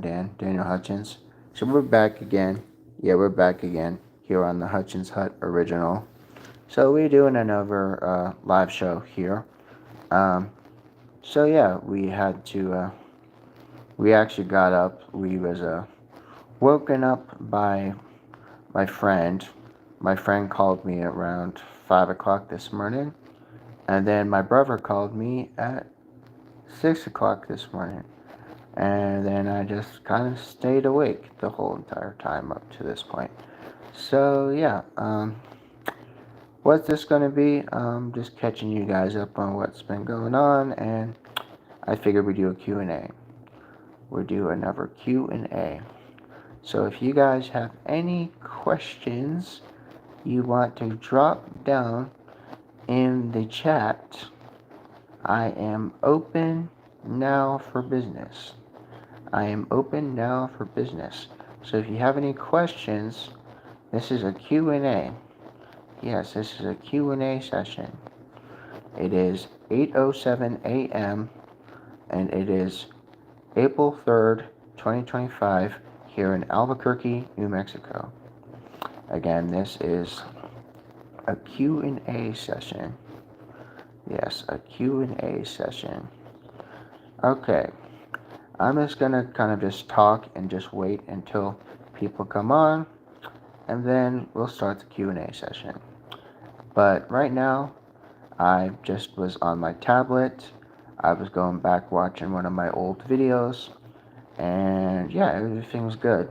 Daniel Hutchins. So we're back again. Yeah, we're back again here on the Hutchins Hut original. So we're doing another live show here. Um, so yeah, we had to. We actually got up. We was woken up by my friend. My friend called me around 5 o'clock this morning, and then my brother called me at 6 o'clock this morning. And then I just kind of stayed awake the whole entire time up to this point. So yeah, what's this gonna be? Just catching you guys up on what's been going on, and I figured we'd do a Q&A. We'll do another Q&A. So if you guys have any questions you want to drop down in the chat, I am open now for business. I am open now for business. So if you have any questions, this is a Q&A. Yes, this is a Q&A session. It is 8:07 a.m. and it is April 3rd, 2025 here in Albuquerque, New Mexico. Again, this is a Q&A session. Yes, a Q&A session. Okay. I'm just going to kind of just talk and just wait until people come on, and then we'll start the Q&A session. But right now, I just was on my tablet. I was going back watching one of my old videos, and yeah, everything was good.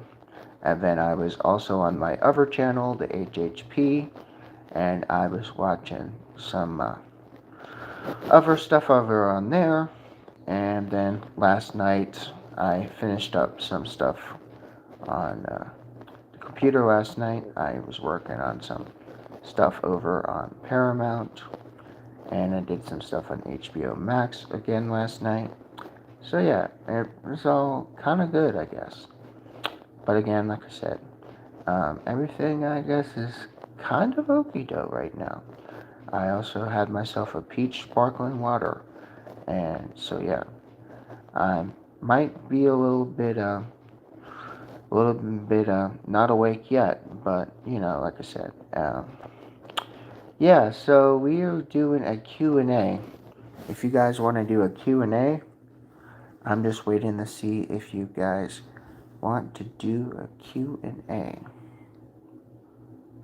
And then I was also on my other channel, the HHP, and I was watching some other stuff over on there. And then last night, I finished up some stuff on the computer last night. I was working on some stuff over on Paramount, and I did some stuff on HBO Max again last night. So yeah, it was all kind of good, I guess. But again, like I said, everything I guess is kind of okie doke right now. I also had myself a peach sparkling water, and so yeah, I might be a little bit not awake yet, but you know, like I said, yeah. So we are doing a Q&A. If you guys want to do a Q&A, I'm just waiting to see if you guys want to do a Q&A.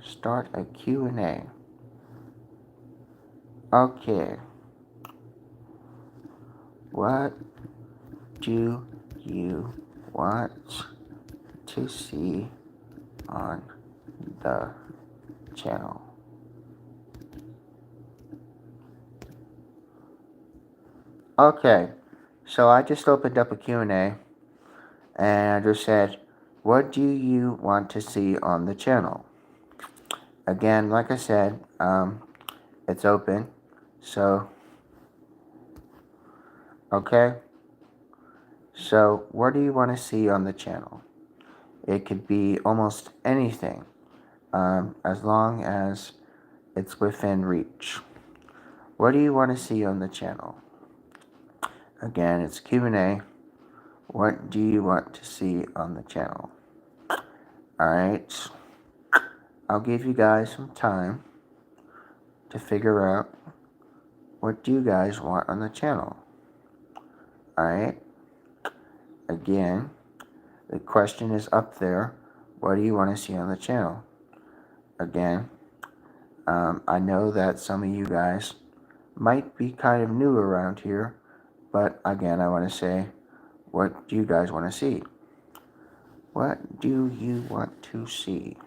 Start a Q&A. Okay. What do you want to see on the channel? Okay, so I just opened up a Q&A, and I just said, what do you want to see on the channel? Again, like I said, it's open, so, okay, so what do you want to see on the channel? It could be almost anything, as long as it's within reach. What do you want to see on the channel? Again, it's Q&A. What do you want to see on the channel? Alright, I'll give you guys some time to figure out what do you guys want on the channel. Alright, again, the question is up there. What do you want to see on the channel? Again, I know that some of you guys might be kind of new around here, but again, I want to say, what do you guys want to see? What do you want to see?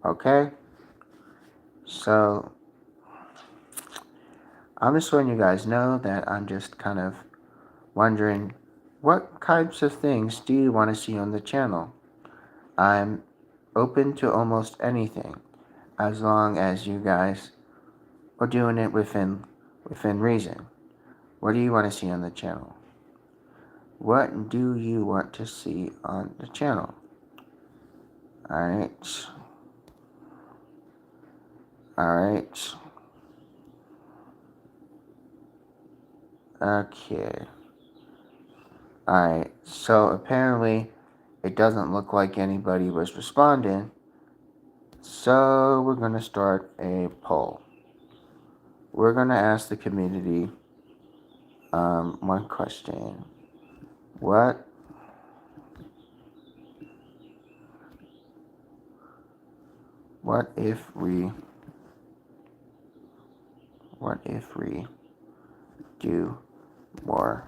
Okay? So, I'm just letting you guys know that I'm just kind of wondering, what types of things do you want to see on the channel? I'm open to almost anything, as long as you guys are doing it within reason. What do you want to see on the channel? What do you want to see on the channel? Alright. Alright. Okay. Alright, so apparently it doesn't look like anybody was responding. So we're going to start a poll. We're going to ask the community one question. What if we do more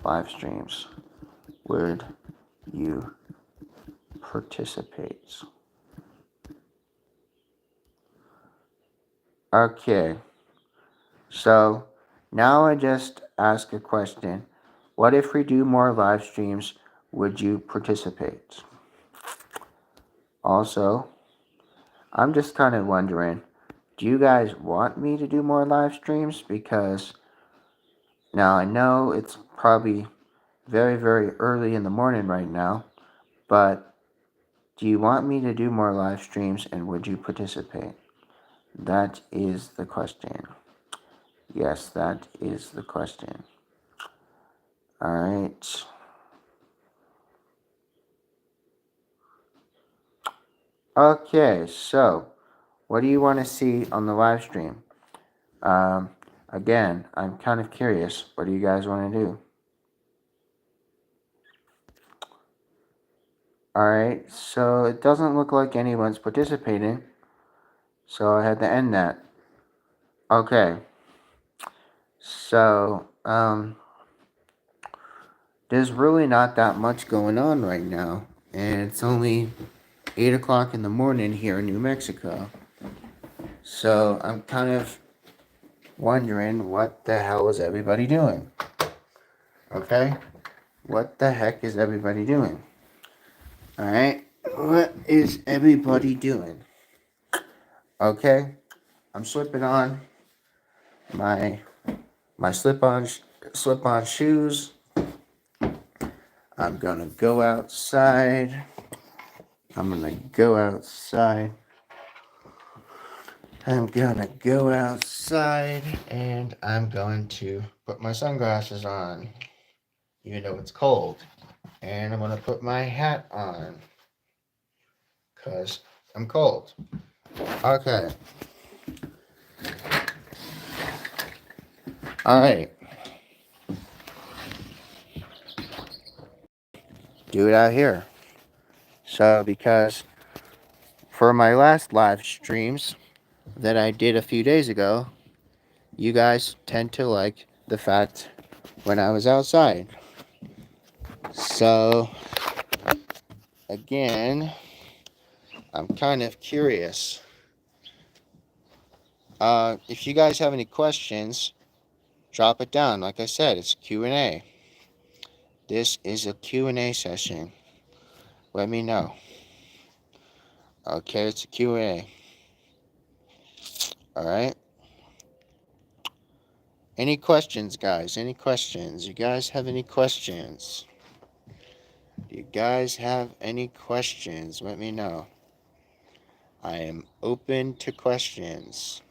live streams? Would you participate? Okay, so now I just ask a question. What if we do more live streams? Would you participate? Also, I'm just kind of wondering, do you guys want me to do more live streams? Because now I know it's probably very, very early in the morning right now, but do you want me to do more live streams and would you participate? That is the question. Yes, that is the question. Alright. Okay, so what do you want to see on the live stream? Again, I'm kind of curious. What do you guys want to do? Alright, so it doesn't look like anyone's participating, so I had to end that. Okay, so, there's really not that much going on right now, and it's only 8 o'clock in the morning here in New Mexico. So I'm kind of wondering, what the hell is everybody doing? Okay? What the heck is everybody doing? Alright? What is everybody doing? Okay? I'm slipping on my slip-on shoes. I'm gonna go outside. I'm gonna go outside and I'm going to put my sunglasses on, even though it's cold. And I'm gonna put my hat on, because I'm cold. Okay. Alright. Do it out here. So, because for my last live streams that I did a few days ago, you guys tend to like the fact when I was outside. So, again, I'm kind of curious. If you guys have any questions, drop it down. Like I said, it's Q&A. This is a Q&A session. Let me know. Okay, it's a Q&A. Alright? Any questions, guys? Any questions? You guys have any questions? Do you guys have any questions? Let me know. I am open to questions.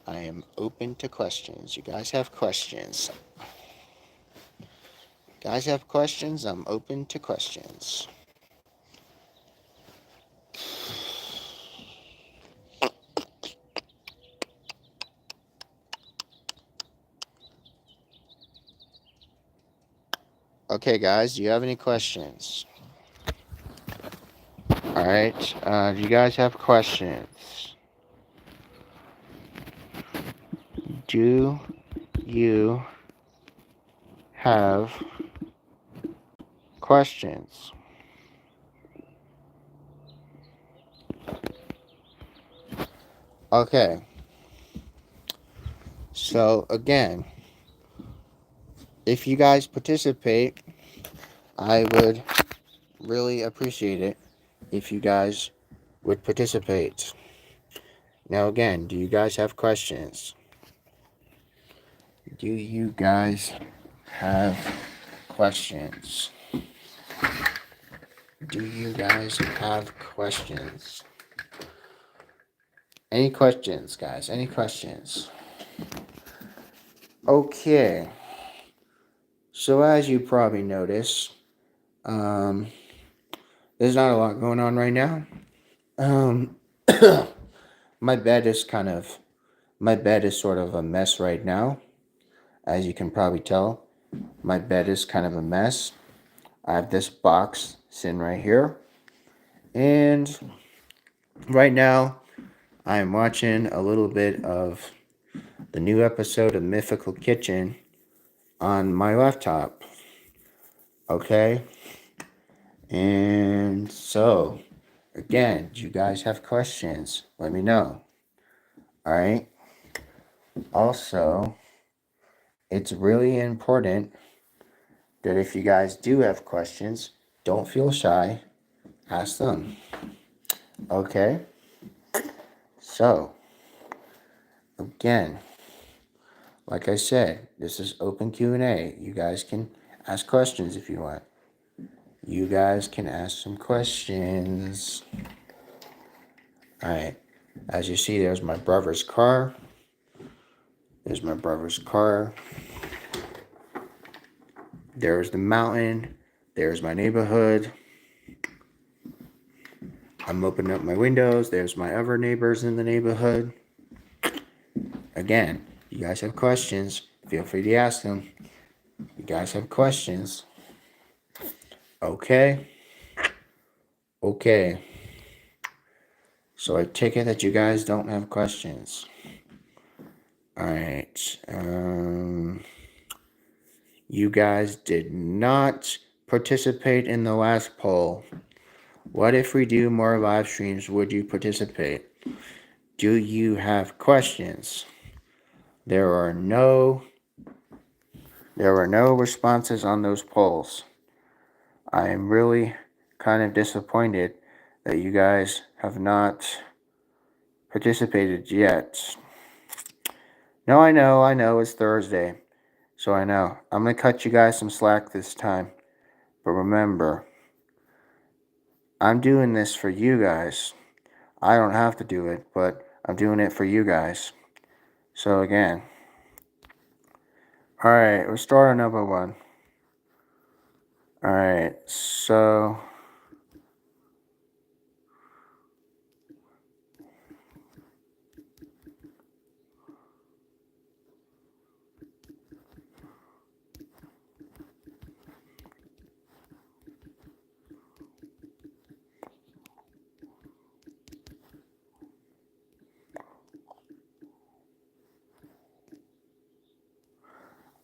I am open to questions. You guys have questions? Guys have questions? I'm open to questions. Okay, guys, do you have any questions? Alright, do you guys have questions? Do you have questions? Okay. So, again, if you guys participate, I would really appreciate it if you guys would participate. Now, again, do you guys have questions? Do you guys have questions? Do you guys have questions? Any questions, guys? Any questions? Okay, so as you probably notice, there's not a lot going on right now. Um, my bed is sort of a mess right now. As you can probably tell, my bed is kind of a mess. I have this box sitting right here, and right now I'm watching a little bit of the new episode of Mythical Kitchen on my laptop. Okay, and so again, do you guys have questions? Let me know. All right. Also, it's really important that if you guys do have questions, don't feel shy. Ask them. Okay? So, again, like I said, this is open Q&A. You guys can ask questions if you want. You guys can ask some questions. All right. As you see, there's my brother's car. There's my brother's car. There's the mountain. There's my neighborhood. I'm opening up my windows. There's my other neighbors in the neighborhood. Again, you guys have questions, feel free to ask them. You guys have questions. Okay? Okay. So I take it that you guys don't have questions. Alright. You guys did not participate in the last poll. What if we do more live streams? Would you participate? Do you have questions? There were no responses on those polls. I am really kind of disappointed that you guys have not participated yet. No, I know, it's Thursday. So I know. I'm going to cut you guys some slack this time. But remember, I'm doing this for you guys. I don't have to do it, but I'm doing it for you guys. So again. Alright, we'll start another one. Alright, so...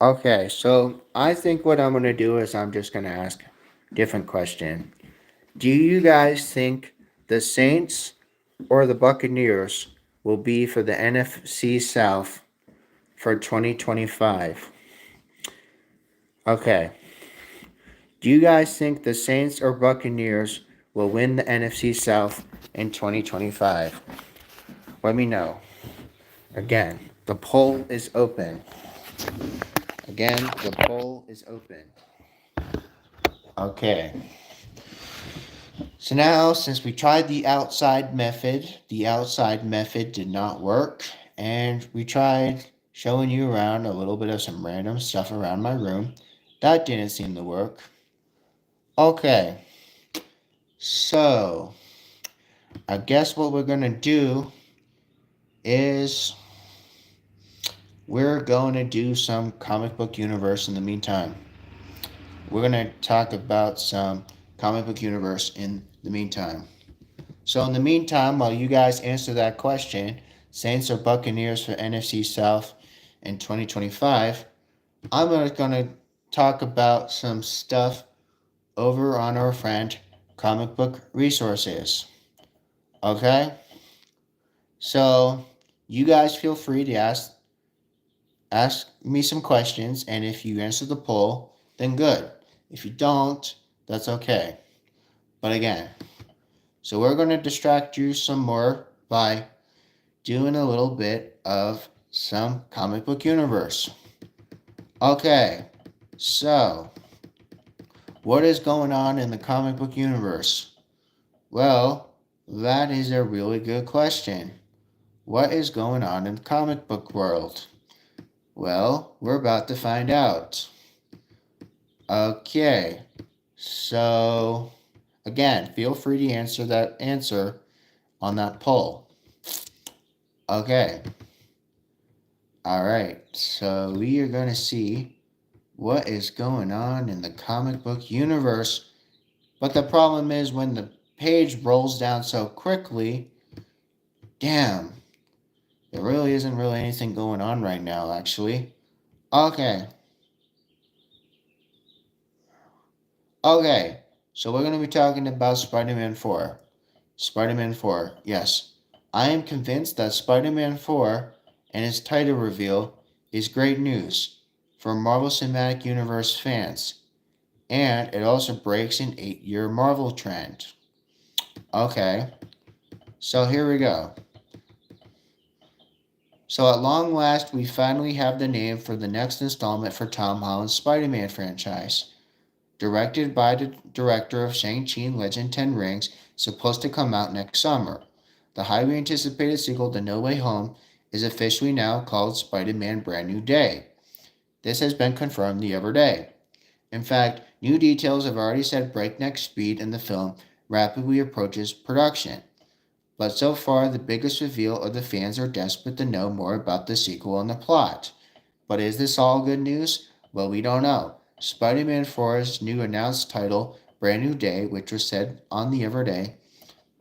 Okay, so I think what I'm going to do is I'm just going to ask a different question. Do you guys think the Saints or the Buccaneers will be for the NFC South for 2025? Okay. Do you guys think the Saints or Buccaneers will win the NFC South in 2025? Let me know. Again, the poll is open. Again, the poll is open. Okay. So now, since we tried the outside method did not work, and we tried showing you around a little bit of some random stuff around my room. That didn't seem to work. Okay. So, I guess what we're going to do is we're going to do some comic book universe in the meantime. We're going to talk about some comic book universe in the meantime. So in the meantime, while you guys answer that question, Saints or Buccaneers for NFC South in 2025, I'm going to talk about some stuff over on our friend Comic Book Resources. Okay? So you guys feel free to ask me some questions, and if you answer the poll, then good. If you don't, that's okay. But again, so we're going to distract you some more by doing a little bit of some comic book universe. Okay, so what is going on in the comic book universe? Well, that is a really good question. What is going on in the comic book world? Well, we're about to find out. Okay, so again, feel free to answer that answer on that poll. Okay, all right, so we are going to see what is going on in the comic book universe. But the problem is when the page rolls down so quickly, damn, there really isn't really anything going on right now, actually. Okay. Okay. So we're going to be talking about Spider-Man 4. Spider-Man 4, yes. I am convinced that Spider-Man 4 and its title reveal is great news for Marvel Cinematic Universe fans. And it also breaks an 8-year Marvel trend. Okay. So here we go. So at long last, we finally have the name for the next installment for Tom Holland's Spider-Man franchise. Directed by the director of Shang-Chi and Legend 10 Rings, supposed to come out next summer. The highly anticipated sequel to No Way Home is officially now called Spider-Man Brand New Day. This has been confirmed the other day. In fact, new details have already set breakneck speed in the film rapidly approaches production. But so far, the biggest reveal are the fans are desperate to know more about the sequel and the plot. But is this all good news? Well, we don't know. Spider-Man 4's new announced title, Brand New Day, which was said on the other day,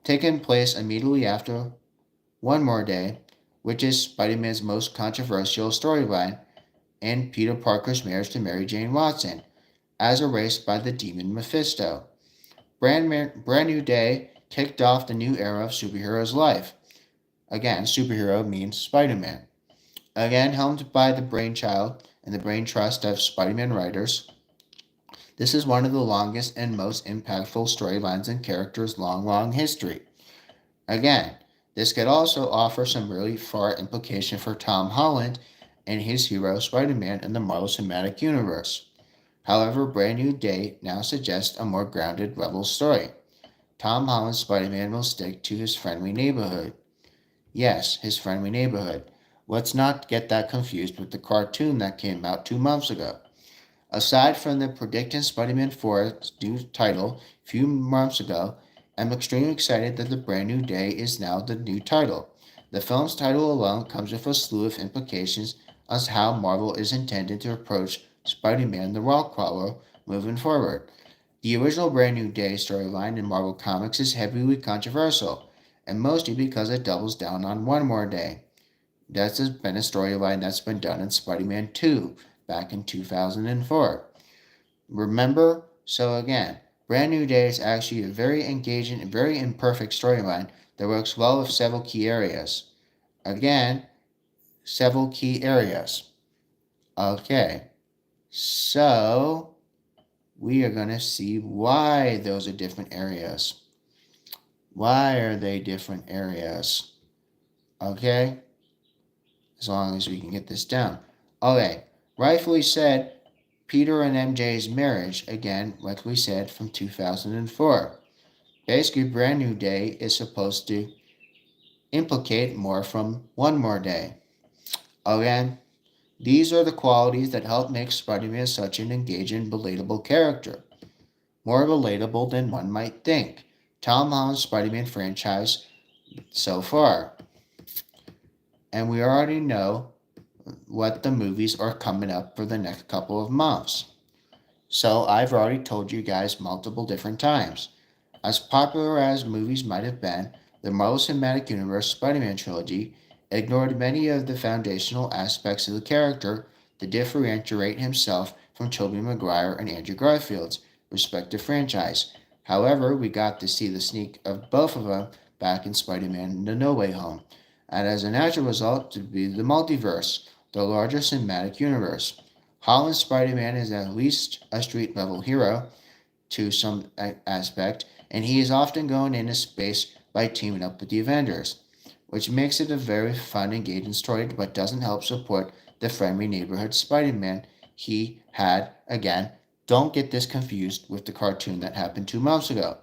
taking place immediately after One More Day, which is Spider-Man's most controversial storyline, and Peter Parker's marriage to Mary Jane Watson, as erased by the demon Mephisto. Brand New Day kicked off the new era of superheroes' life. Again, superhero means Spider-Man. Again, helmed by the brainchild and the brain trust of Spider-Man writers, this is one of the longest and most impactful storylines in characters' long history. Again, this could also offer some really far implication for Tom Holland and his hero Spider-Man in the Marvel Cinematic Universe. However, Brand New Day now suggests a more grounded, level story. Tom Holland's Spider-Man will stick to his friendly neighborhood. Yes, his friendly neighborhood. Let's not get that confused with the cartoon that came out 2 months ago. Aside from the predicting Spider-Man 4's new title a few months ago, I'm extremely excited that the Brand New Day is now the new title. The film's title alone comes with a slew of implications on how Marvel is intended to approach Spider-Man the Wallcrawler moving forward. The original Brand New Day storyline in Marvel Comics is heavily controversial, and mostly because it doubles down on One More Day. That's been a storyline that's been done in Spider-Man 2 back in 2004. Remember? So again, Brand New Day is actually a very engaging and very imperfect storyline that works well with several key areas. Again, several key areas. Okay, so we are going to see why those are different areas. Why are they different areas? Okay? As long as we can get this down. Okay, rightfully said, Peter and MJ's marriage, again, like we said, from 2004. Basically, Brand New Day is supposed to implicate more from One More Day. Again, these are the qualities that help make Spider-Man such an engaging, relatable character. More relatable than one might think. Tom Holland's Spider-Man franchise so far. And we already know what the movies are coming up for the next couple of months. So I've already told you guys multiple different times. As popular as movies might have been, the Marvel Cinematic Universe Spider-Man trilogy ignored many of the foundational aspects of the character to differentiate himself from Tobey Maguire and Andrew Garfield's respective franchise. However, we got to see the sneak of both of them back in Spider-Man No Way Home, and as a natural result to be the multiverse, the larger cinematic universe. Holland's Spider-Man is at least a street-level hero to some aspect, and he is often going into space by teaming up with the Avengers, which makes it a very fun, engaging story, but doesn't help support the friendly neighborhood Spider-Man he had. Again, don't get this confused with the cartoon that happened 2 months ago.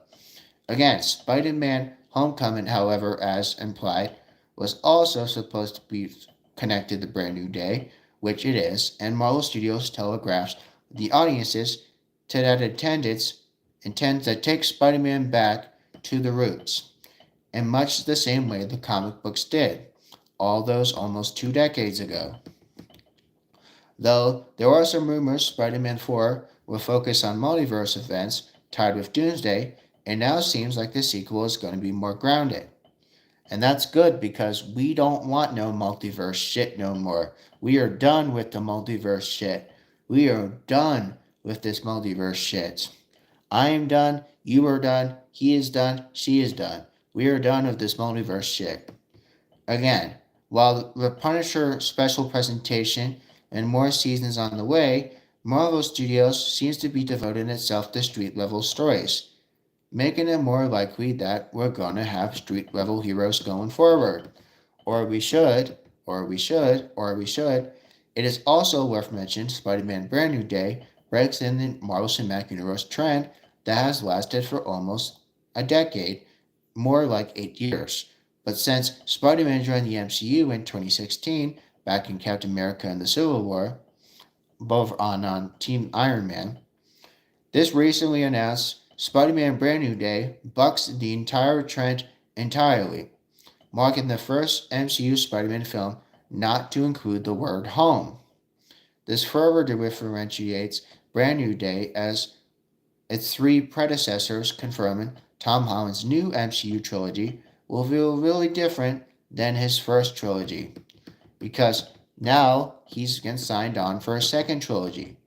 Again, Spider-Man Homecoming, however, as implied, was also supposed to be connected to Brand New Day, which it is, and Marvel Studios telegraphs the audiences to that intends to take Spider-Man back to the roots, in much the same way the comic books did, all those almost 2 decades ago. Though there are some rumors Spider-Man 4 will focus on multiverse events tied with Doomsday, it now seems like the sequel is going to be more grounded. And that's good because we don't want no multiverse shit no more. We are done with the multiverse shit. We are done with this multiverse shit. I am done, you are done, he is done, she is done. We are done with this multiverse shit. Again, while the Punisher special presentation and more seasons on the way, Marvel Studios seems to be devoting itself to street level stories, making it more likely that we're gonna have street level heroes going forward. Or we should, or we should, or we should. It is also worth mentioning Spider-Man Brand New Day breaks in the Marvel Cinematic Universe trend that has lasted for almost a decade, more like 8 years. But since Spider-Man joined the MCU in 2016, back in Captain America and the Civil War, both on Team Iron Man, this recently announced Spider-Man Brand New Day bucks the entire trend entirely, marking the first MCU Spider-Man film not to include the word home. This further differentiates Brand New Day as its three predecessors, confirming Tom Holland's new MCU trilogy will feel really different than his first trilogy, because now he's getting signed on for a second trilogy.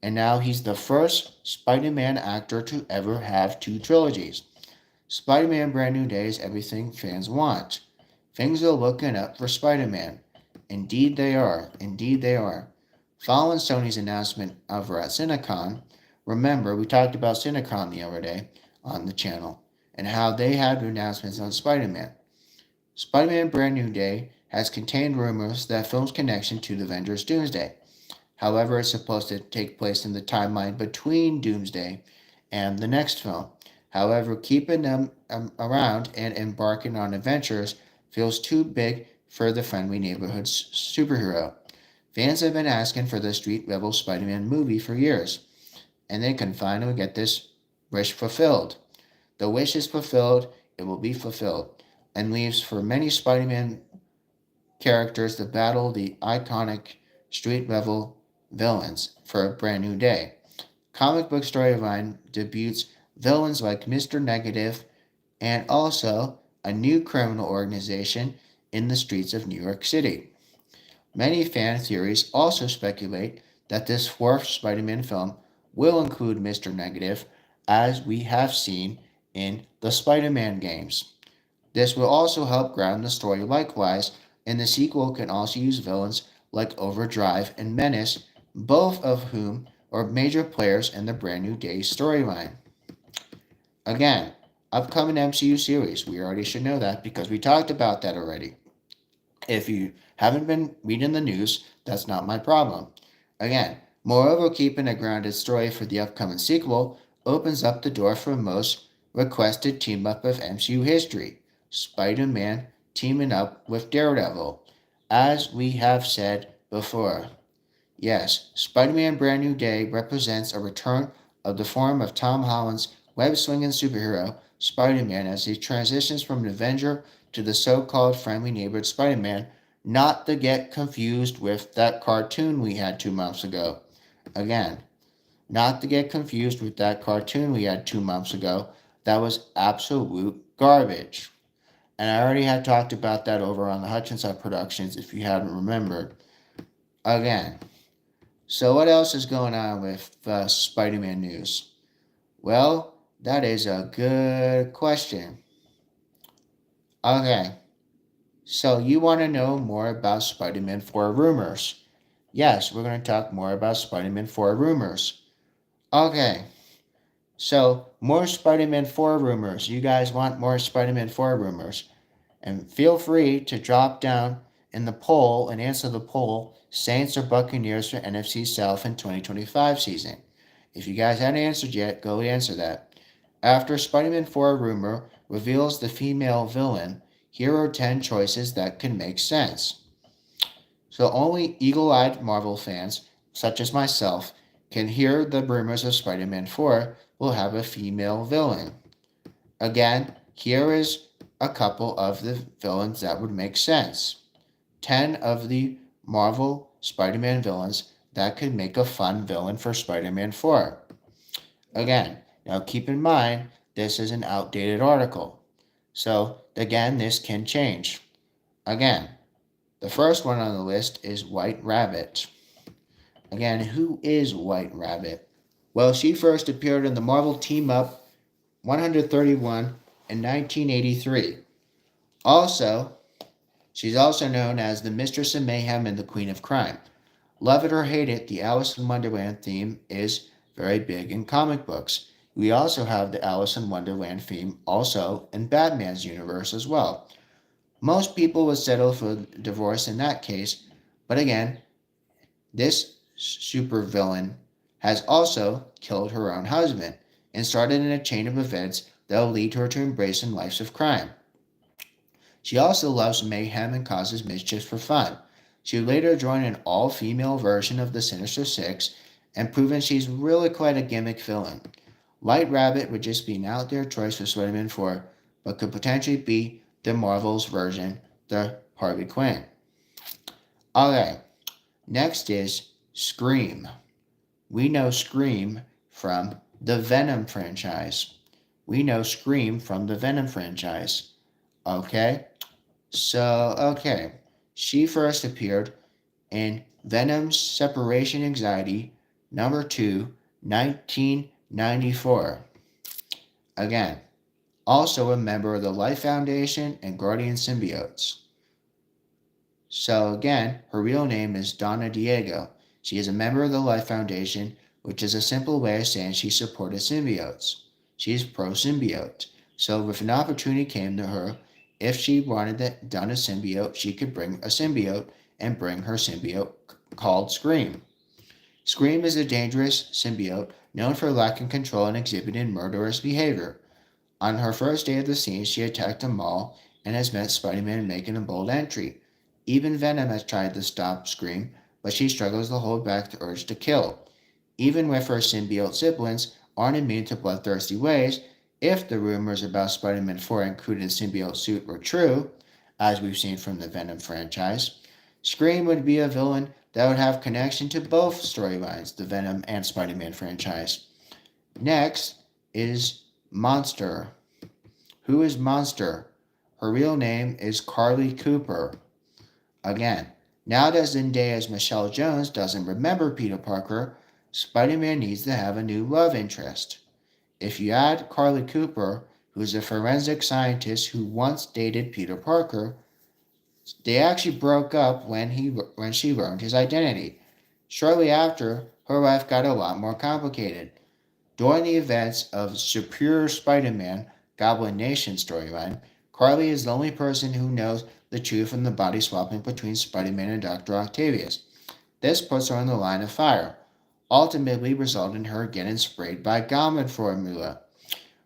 And now he's the first Spider-Man actor to ever have two trilogies. Spider-Man Brand New Day is everything fans want. Things are looking up for Spider-Man. Indeed they are. Indeed they are. Following Sony's announcement over at CineCon, remember we talked about CineCon the other day on the channel and how they had announcements on Spider-Man. Spider-Man Brand New Day has contained rumors that film's connection to the Avengers Doomsday. However, it's supposed to take place in the timeline between Doomsday and the next film. However, keeping them around and embarking on adventures feels too big for the friendly neighborhood superhero. Fans have been asking for the street level Spider-Man movie for years, and they can finally get this wish fulfilled. The wish is fulfilled, it will be fulfilled, and leaves for many Spider-Man characters to battle the iconic street level villains for a Brand New Day. Comic book storyline debuts villains like Mr. Negative and also a new criminal organization in the streets of New York City. Many fan theories also speculate that this fourth Spider-Man film will include Mr. Negative, as we have seen in the Spider-Man games. This will also help ground the story likewise, and the sequel can also use villains like Overdrive and Menace, both of whom are major players in the Brand New Day storyline. Again, upcoming MCU series, we already should know that because we talked about that already. If you haven't been reading the news, that's not my problem. Again, moreover, keeping a grounded story for the upcoming sequel opens up the door for the most requested team up of MCU history, Spider-Man teaming up with Daredevil, as we have said before. Yes, Spider-Man Brand New Day represents a return of the form of Tom Holland's web-swinging superhero, Spider-Man, as he transitions from an Avenger to the so-called friendly neighborhood Spider-Man, not to get confused with that cartoon we had 2 months ago. Again, not to get confused with that cartoon we had 2 months ago. That was absolute garbage. And I already had talked about that over on the Hutchins Productions if you haven't remembered. Again, so what else is going on with Spider-Man news? Well, that is a good question. Okay, so you want to know more about Spider-Man 4 rumors? Yes, we're going to talk more about Spider-Man 4 rumors. Okay, so more Spider-Man 4 rumors. You guys want more Spider-Man 4 rumors? And feel free to drop down in the poll and answer the poll, Saints or Buccaneers for NFC South in 2025 season. If you guys haven't answered yet, go answer that. After Spider-Man 4 rumor reveals the female villain, here are 10 choices that can make sense. So only eagle-eyed Marvel fans, such as myself, can hear the rumors of Spider-Man 4 will have a female villain. Again, here is a couple of the villains that would make sense. 10 of the Marvel Spider-Man villains that could make a fun villain for Spider-Man 4. Again, now keep in mind, this is an outdated article. So, again, this can change. Again, the first one on the list is White Rabbit. Again, who is White Rabbit? Well, she first appeared in the Marvel Team Up 131 in 1983. Also, she's also known as the Mistress of Mayhem and the Queen of Crime. Love it or hate it, the Alice in Wonderland theme is very big in comic books. We also have the Alice in Wonderland theme also in Batman's universe as well. Most people would settle for divorce in that case, but again, this supervillain has also killed her own husband and started in a chain of events that will lead her to embracing lives of crime. She also loves mayhem and causes mischief for fun. She would later join an all-female version of the Sinister Six and proven she's really quite a gimmick villain. White Rabbit would just be an out there choice for Spider-Man 4, but could potentially be the Marvel's version, the Harley Quinn. Okay, next is Scream. We know Scream from the Venom franchise. Okay? Okay. She first appeared in Venom's Separation Anxiety, number 2, 1994. Again, also a member of the Life Foundation and Guardian Symbiotes. So again, her real name is Donna Diego. She is a member of the Life Foundation, which is a simple way of saying she supported symbiotes. She's pro-symbiote. So if an opportunity came to her, if she wanted that done a symbiote, she could bring a symbiote and bring her symbiote called Scream. Scream is a dangerous symbiote known for lacking control and exhibiting murderous behavior. On her first day of the scene, she attacked a mall and has met Spider-Man making a bold entry. Even Venom has tried to stop Scream, but she struggles to hold back the urge to kill. Even with her symbiote siblings aren't immune to bloodthirsty ways, if the rumors about Spider-Man 4 including symbiote suit were true, as we've seen from the Venom franchise, Scream would be a villain that would have connection to both storylines, the Venom and Spider-Man franchise. Next is Monster. Who is Monster? Her real name is Carly Cooper. Again, now that Zendaya's Michelle Jones doesn't remember Peter Parker, Spider-Man needs to have a new love interest. If you add Carly Cooper, who's a forensic scientist who once dated Peter Parker, they actually broke up when she learned his identity. Shortly after, her life got a lot more complicated. During the events of Superior Spider-Man Goblin Nation storyline, Carly is the only person who knows the truth from the body swapping between Spider-Man and Dr. Octavius. This puts her on the line of fire, ultimately resulting in her getting sprayed by Goblin formula.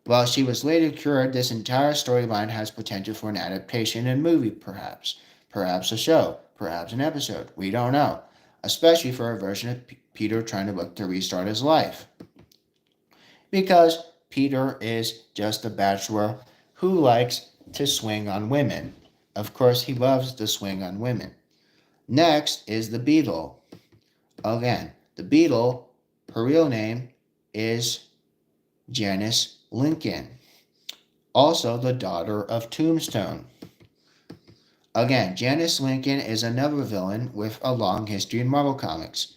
While she was later cured, this entire storyline has potential for an adaptation in a movie, perhaps a show, perhaps an episode. We don't know, especially for a version of Peter trying to look to restart his life. Because Peter is just a bachelor who likes to swing on women. Of course, he loves to swing on women. Next is the Beetle. Again, the Beetle, her real name is Janice Lincoln, also the daughter of Tombstone. Again, Janice Lincoln is another villain with a long history in Marvel Comics.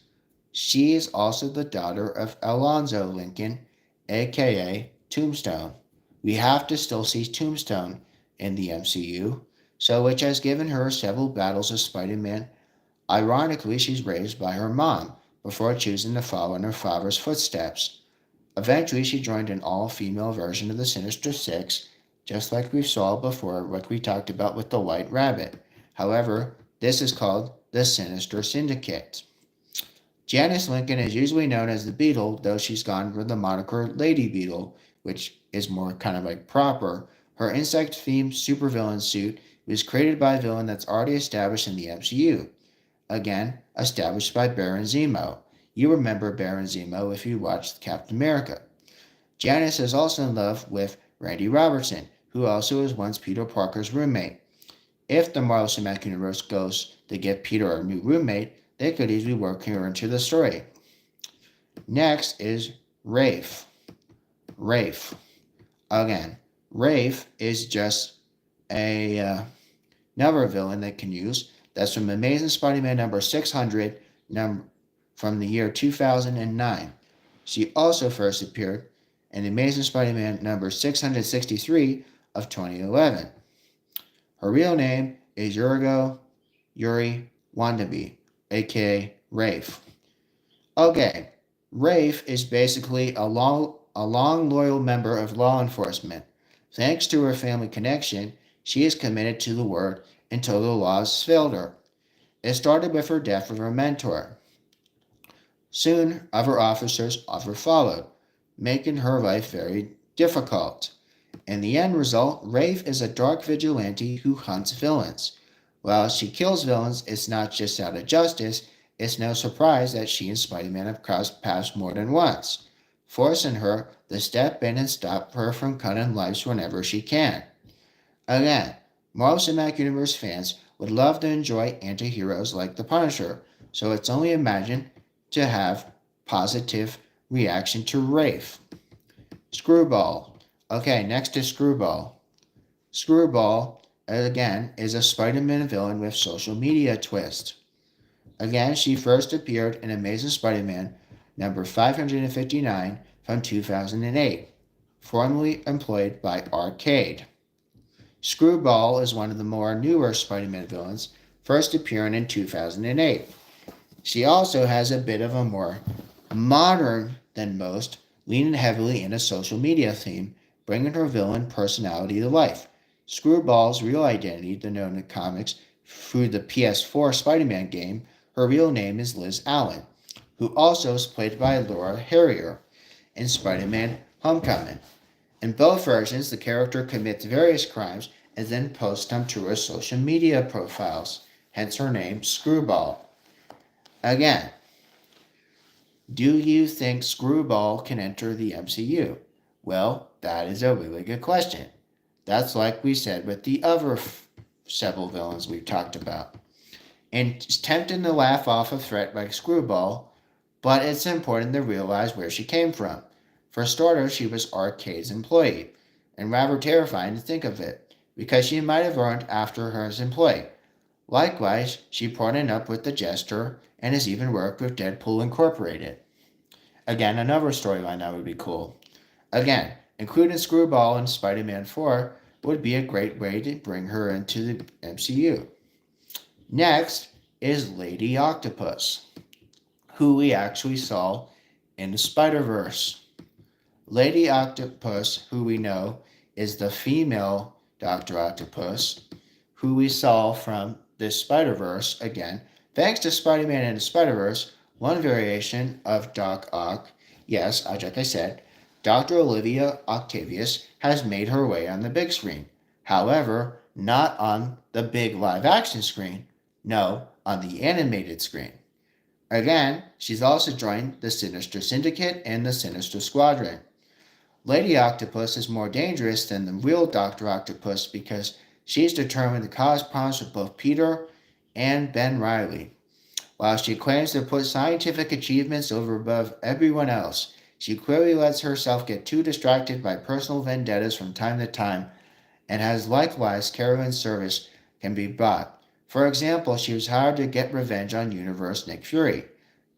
She is also the daughter of Alonzo Lincoln, aka Tombstone. We have to still see Tombstone in the MCU, so which has given her several battles as Spider-Man. Ironically, she's raised by her mom before choosing to follow in her father's footsteps. Eventually, she joined an all-female version of the Sinister Six, just like we saw before, like we talked about with the White Rabbit. However, this is called the Sinister Syndicate. Janice Lincoln is usually known as the Beetle, though she's gone for the moniker Lady Beetle, which is more kind of like proper. Her insect-themed supervillain suit was created by a villain that's already established in the MCU. again established by Baron Zemo. You remember Baron Zemo if you watched Captain America. Janice is also in love with Randy Robertson, who also was once Peter Parker's roommate. If the Marvel Cinematic Universe goes to give Peter a new roommate, they could easily work her into the story. Next is Rafe. Rafe. Again, Rafe is just another villain they can use. That's from Amazing Spider-Man number 600 from the year 2009. She also first appeared in Amazing Spider-Man number 663 of 2011. Her real name is Yuri Wannabe, aka Rafe. Okay, Rafe is basically a long loyal member of law enforcement. Thanks to her family connection, she is committed to the word until the laws failed her. It started with her death of her mentor. Soon, other officers followed, making her life very difficult. In the end result, Rafe is a dark vigilante who hunts villains. While she kills villains, it's not just out of justice, it's no surprise that she and Spider-Man have crossed paths more than once, forcing her to step in and stop her from cutting lives whenever she can. Again, Marvel Cinematic Universe fans would love to enjoy anti-heroes like the Punisher, so it's only imagined to have positive reaction to Rafe. Screwball. Okay, next is Screwball. Screwball, again, is a Spider-Man villain with social media twist. Again, she first appeared in Amazing Spider-Man number 559 from 2008, formerly employed by Arcade. Screwball is one of the more newer Spider-Man villains, first appearing in 2008. She also has a bit of a more modern than most, leaning heavily in a social media theme, bringing her villain personality to life. Screwball's real identity, known in comics through the PS4 Spider-Man game, her real name is Liz Allen, who also is played by Laura Harrier in Spider-Man Homecoming. In both versions, the character commits various crimes and then posts them to her social media profiles, hence her name, Screwball. Again, do you think Screwball can enter the MCU? Well, that is a really good question. That's like we said with the other several villains we've talked about. And it's tempting to laugh off a threat like Screwball, but it's important to realize where she came from. For starters, she was Arcade's employee, and rather terrifying to think of it, because she might have earned after her as employee. Likewise, she partnered up with the Jester and has even worked with Deadpool Incorporated. Again, another storyline that would be cool. Again, including Screwball in Spider-Man 4 would be a great way to bring her into the MCU. Next is Lady Octopus, who we actually saw in the Spider-Verse. Lady Octopus, who we know is the female Dr. Octopus, who we saw from the Spider-Verse again. Thanks to Spider-Man and the Spider-Verse, one variation of Doc Ock, yes, like I said, Dr. Olivia Octavius has made her way on the big screen. However, not on the big live-action screen. No, on the animated screen. Again, she's also joined the Sinister Syndicate and the Sinister Squadron. Lady Octopus is more dangerous than the real Dr. Octopus because she's determined to cause problems with both Peter and Ben Reilly. While she claims to put scientific achievements over above everyone else, she clearly lets herself get too distracted by personal vendettas from time to time, and has likewise Carolyn's service can be bought. For example, she was hired to get revenge on Universe Nick Fury.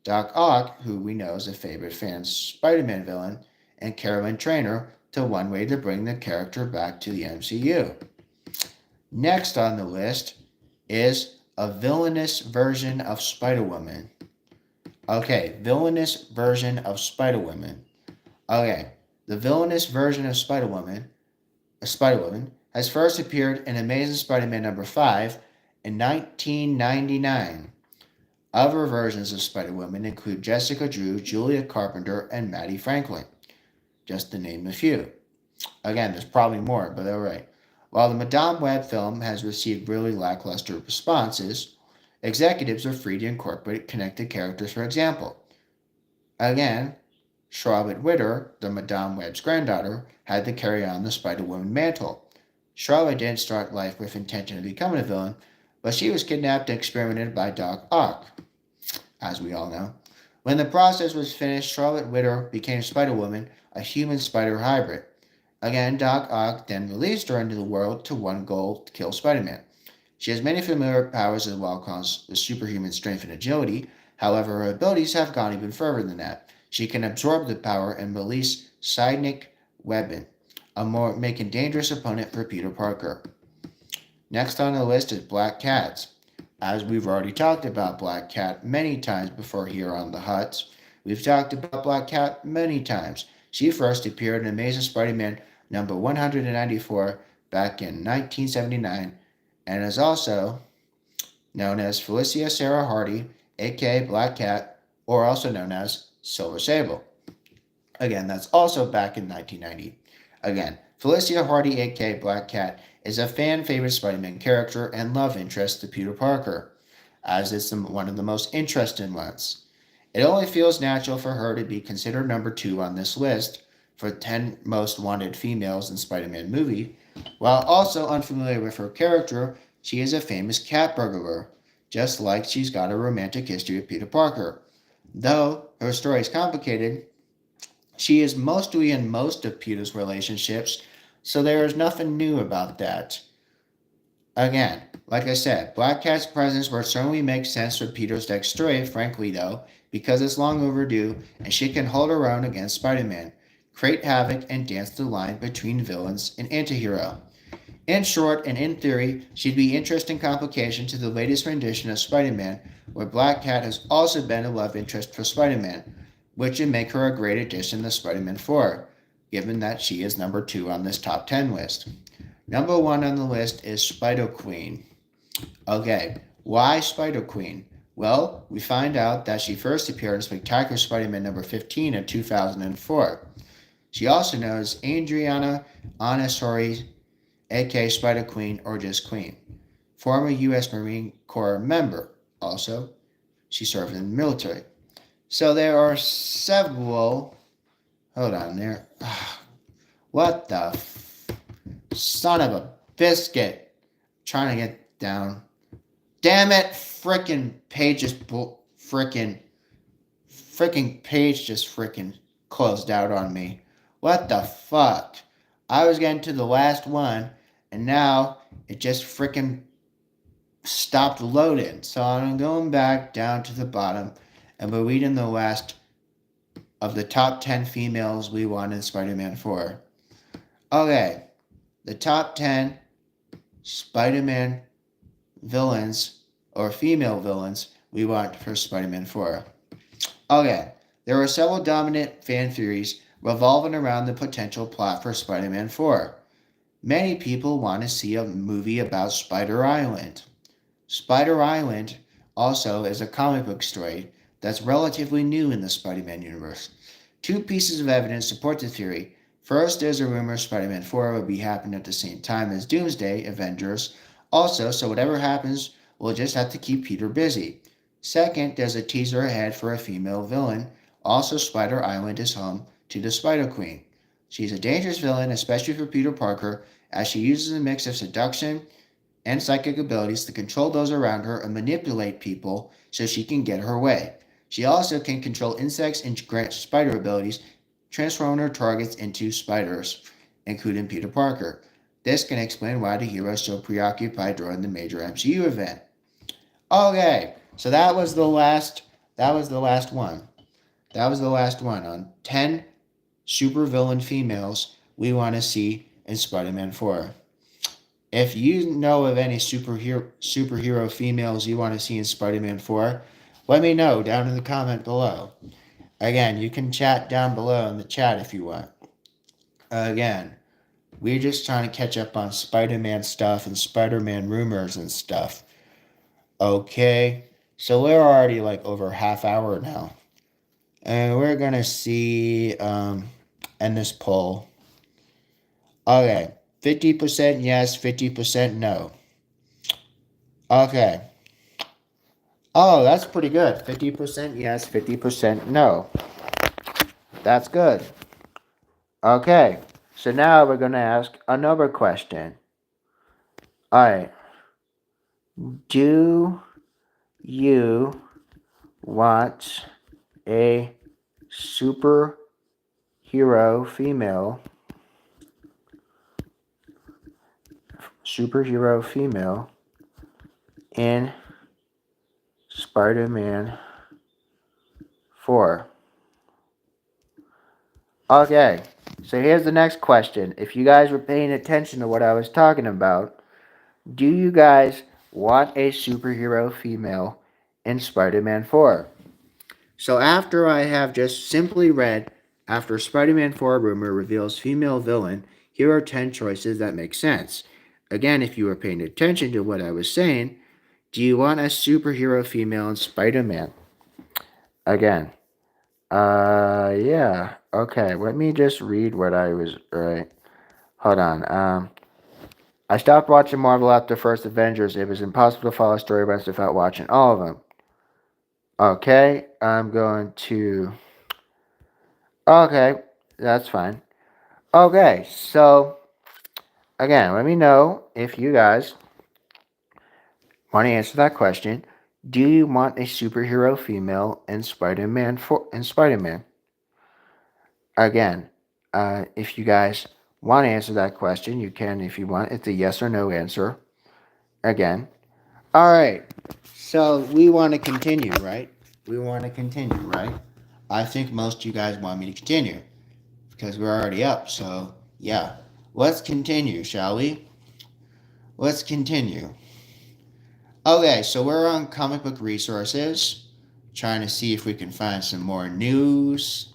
Doc Ock, who we know is a favorite fan Spider-Man villain, and Carolyn Trainer to one way to bring the character back to the MCU. Next on the list is a villainous version of Spider-Woman. Okay, villainous version of Spider-Woman. Okay, the villainous version of Spider-Woman has first appeared in Amazing Spider-Man number 5 in 1999. Other versions of Spider-Woman include Jessica Drew, Julia Carpenter, and Maddie Franklin, just to name a few. Again, there's probably more, but alright. While the Madame Web film has received really lackluster responses, Executives are free to incorporate connected characters, for example. Again, Charlotte Witter, the Madame Web's granddaughter, had to carry on the Spider-Woman mantle. Charlotte didn't start life with intention of becoming a villain, but she was kidnapped and experimented by Doc Ock, as we all know. When the process was finished, Charlotte Witter became Spider-Woman, a human-spider hybrid. Again, Doc Ock then released her into the world to one goal to kill Spider-Man. She has many familiar powers as well as superhuman strength and agility. However, her abilities have gone even further than that. She can absorb the power and release psionic weapon, making dangerous opponent for Peter Parker. Next on the list is Black Cat. As we've already talked about Black Cat many times before here on the Huts, we've talked about Black Cat many times. She first appeared in Amazing Spider-Man number 194 back in 1979 and is also known as Felicia Sarah Hardy, aka Black Cat, or also known as Silver Sable. Again, that's also back in 1990. Again, Felicia Hardy, aka Black Cat, is a fan favorite Spider-Man character and love interest to Peter Parker, as it's one of the most interesting ones. It only feels natural for her to be considered number 2 on this list for 10 most wanted females in Spider-Man movie. While also unfamiliar with her character, she is a famous cat burglar, just like she's got a romantic history with Peter Parker. Though her story is complicated, she is mostly in most of Peter's relationships, so there is nothing new about that. Again, like I said, Black Cat's presence would certainly make sense for Peter's next story, frankly though, because it's long overdue and she can hold her own against Spider-Man, create havoc, and dance the line between villains and antihero. In short, and in theory, she'd be interesting complication to the latest rendition of Spider-Man, where Black Cat has also been a love interest for Spider-Man, which would make her a great addition to Spider-Man 4, given that she is number 2 on this top 10 list. Number 1 on the list is Spider-Queen. Okay, why Spider-Queen? Well, we find out that she first appeared in Spectacular Spider-Man number 15 in 2004. She also knows Adriana Anasori, aka Spider-Queen or just Queen, former U.S. Marine Corps member. Also, she served in the military. So there are several... Hold on there. What the son of a biscuit. Trying to get down. Damn it, frickin' page just frickin' page just frickin' closed out on me. What the fuck? I was getting to the last one, and now it just frickin' stopped loading. So I'm going back down to the bottom, and we're reading the last of the top 10 females we want in Spider-Man 4. Okay, the top 10 Spider-Man villains or female villains we want for Spider-Man 4. Okay, there are several dominant fan theories revolving around the potential plot for Spider-Man 4. Many people want to see a movie about Spider Island. Spider Island also is a comic book story that's relatively new in the Spider-Man universe. 2 pieces of evidence support the theory. First, there's a rumor Spider-Man 4 will be happening at the same time as Doomsday Avengers. Also, so whatever happens, we'll just have to keep Peter busy. Second, there's a teaser ahead for a female villain. Also, Spider Island is home to the Spider-Queen. She's a dangerous villain, especially for Peter Parker, as she uses a mix of seduction and psychic abilities to control those around her and manipulate people so she can get her way. She also can control insects and grant spider abilities, transforming her targets into spiders, including Peter Parker. This can explain why the hero is so preoccupied during the major MCU event. Okay, so that was the last one. That was the last one on 10 supervillain females we want to see in Spider-Man 4. If you know of any superhero females you want to see in Spider-Man 4, let me know down in the comment below. Again, you can chat down below in the chat if you want. Again, we're just trying to catch up on Spider-Man stuff and Spider-Man rumors and stuff. Okay, so we're already like over a half hour now. And we're going to see, end this poll. Okay, 50% yes, 50% no. Okay. Oh, that's pretty good. 50% yes, 50% no. That's good. Okay, so now we're going to ask another question. Alright, do you want a superhero female in Spider-Man 4? Okay, so here's the next question. If you guys were paying attention to what I was talking about, do you guys want a superhero female in Spider-Man 4? So after I have just simply read, after Spider-Man 4 rumor reveals female villain, here are 10 choices that make sense. Again, if you were paying attention to what I was saying, do you want a superhero female in Spider-Man? Again, yeah. Okay, let me just read what I was, right. Hold on. I stopped watching Marvel after first Avengers. It was impossible to follow storylines without watching all of them. Okay, I'm going to. Okay, that's fine. Okay, so again, let me know if you guys want to answer that question. Do you want a superhero female in Spider-Man? Again, if you guys want to answer that question, you can if you want. It's a yes or no answer. Again. All right. So we want to continue, right? We want to continue, right? I think most of you guys want me to continue because we're already up. So yeah, let's continue, shall we? Let's continue. Okay, so we're on comic book resources, trying to see if we can find some more news.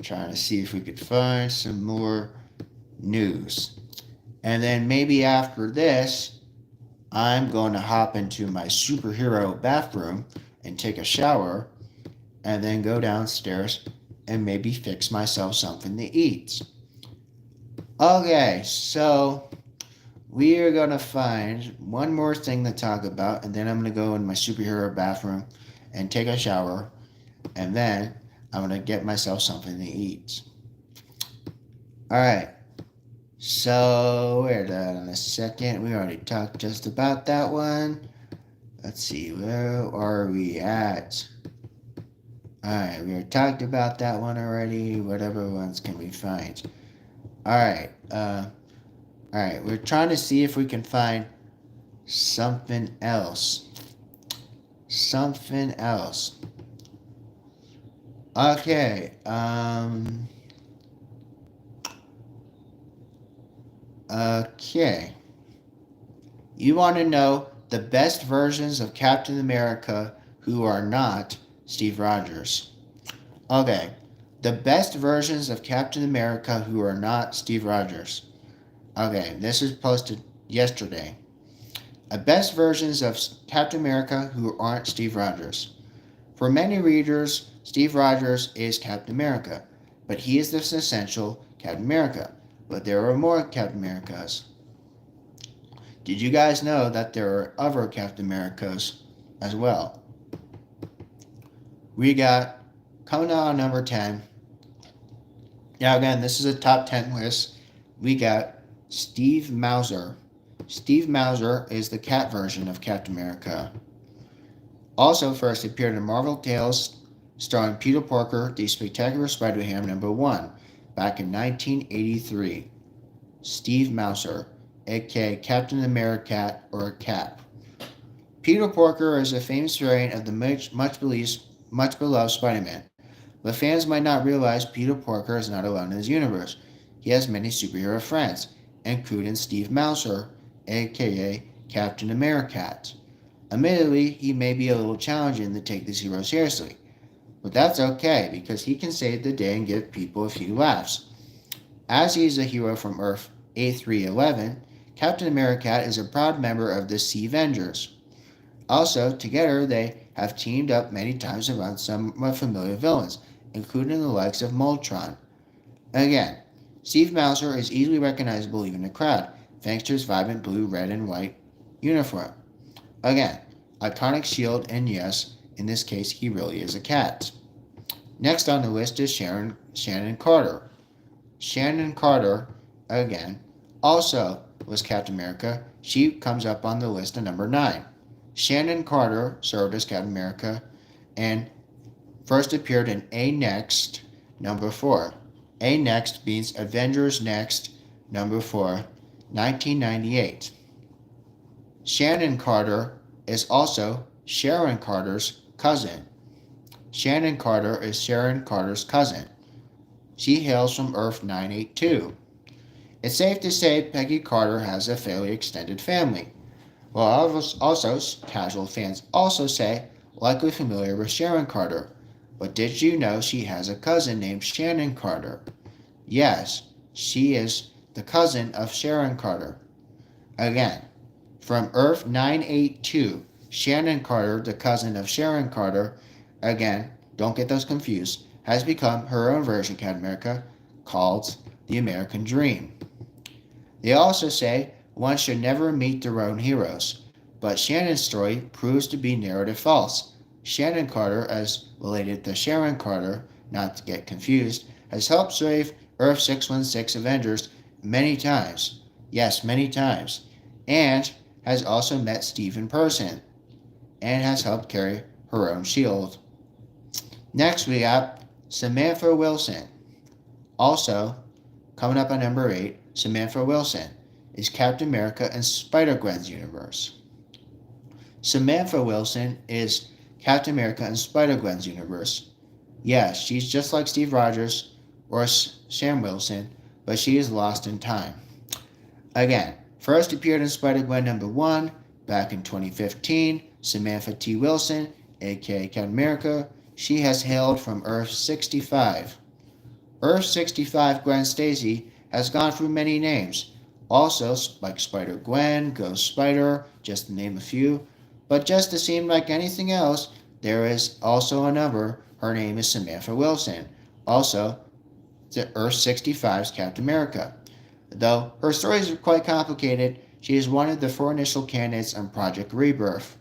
Trying to see if we could find some more news. And then maybe after this, I'm going to hop into my superhero bathroom and take a shower and then go downstairs and maybe fix myself something to eat. Okay, so we are going to find one more thing to talk about, and then I'm going to go in my superhero bathroom and take a shower, and then I'm going to get myself something to eat. Alright, so where's that in a second? We already talked just about that one. Let's see, where are we at? Alright, we already talked about that one already. Whatever ones can we find? Alright, we're trying to see if we can find something else. Something else. Okay, okay. You want to know the best versions of Captain America who are not Steve Rogers. Okay, the best versions of Captain America who are not Steve Rogers. Okay, this was posted yesterday. Best versions of Captain America who aren't Steve Rogers. For many readers, Steve Rogers is Captain America, but he is the essential Captain America. But there are more Captain Americas. Did you guys know that there are other Captain Americas as well? We got, coming out on number 10. Now again, this is a top 10 list. We got Steve Mauser. Steve Mauser is the cat version of Captain America. Also first appeared in Marvel Tales starring Peter Parker, The Spectacular Spider-Man #1, back in 1983. Steve Mauser, aka Captain America or Cap. Peter Parker is a famous variant of the much beloved Spider-Man, but fans might not realize Peter Parker is not alone in his universe. He has many superhero friends, including Steve Mauser, aka Captain America. Admittedly, he may be a little challenging to take this hero seriously, but that's okay because he can save the day and give people a few laughs. As he is a hero from Earth A311, Captain America is a proud member of the Sea Avengers. Also, together they have teamed up many times around somewhat familiar villains, including the likes of Moltron. Again, Steve Mauser is easily recognizable even in the crowd, thanks to his vibrant blue, red, and white uniform. Again, iconic shield, and yes, in this case, he really is a cat. Next on the list is Shannon Carter. Shannon Carter, again, also was Captain America. She comes up on the list at number 9. Shannon Carter served as Captain America and first appeared in A Next, number 4. A Next means Avengers Next, number 4, 1998. Shannon Carter is also Sharon Carter's cousin. Shannon Carter is Sharon Carter's cousin. She hails from Earth 982. It's safe to say Peggy Carter has a fairly extended family. While also casual fans also say likely familiar with Sharon Carter. But did you know she has a cousin named Shannon Carter? Yes, she is the cousin of Sharon Carter. Again, from Earth 982, Shannon Carter, the cousin of Sharon Carter, again, don't get those confused, has become her own version of Captain America called the American Dream. They also say one should never meet their own heroes, but Shannon's story proves to be narrative false. Shannon Carter, as related to Sharon Carter, not to get confused, has helped save Earth 616 Avengers many times. Yes, many times. And has also met Steve in person. And has helped carry her own shield. Next we have Samantha Wilson. Also, coming up on number 8, Samantha Wilson is Captain America in Spider-Gwen's universe. Samantha Wilson is Captain America in Spider-Gwen's universe. Yes, she's just like Steve Rogers or Sam Wilson, but she is lost in time. Again, first appeared in Spider-Gwen number 1 back in 2015, Samantha T. Wilson, aka Captain America. She has hailed from Earth 65. Earth 65 Gwen Stacy has gone through many names, also like Spider-Gwen, Ghost Spider, just to name a few. But just to seem like anything else, there is also a number. Her name is Samantha Wilson, also the Earth 65's Captain America. Though her stories are quite complicated, she is one of the 4 initial candidates on Project Rebirth,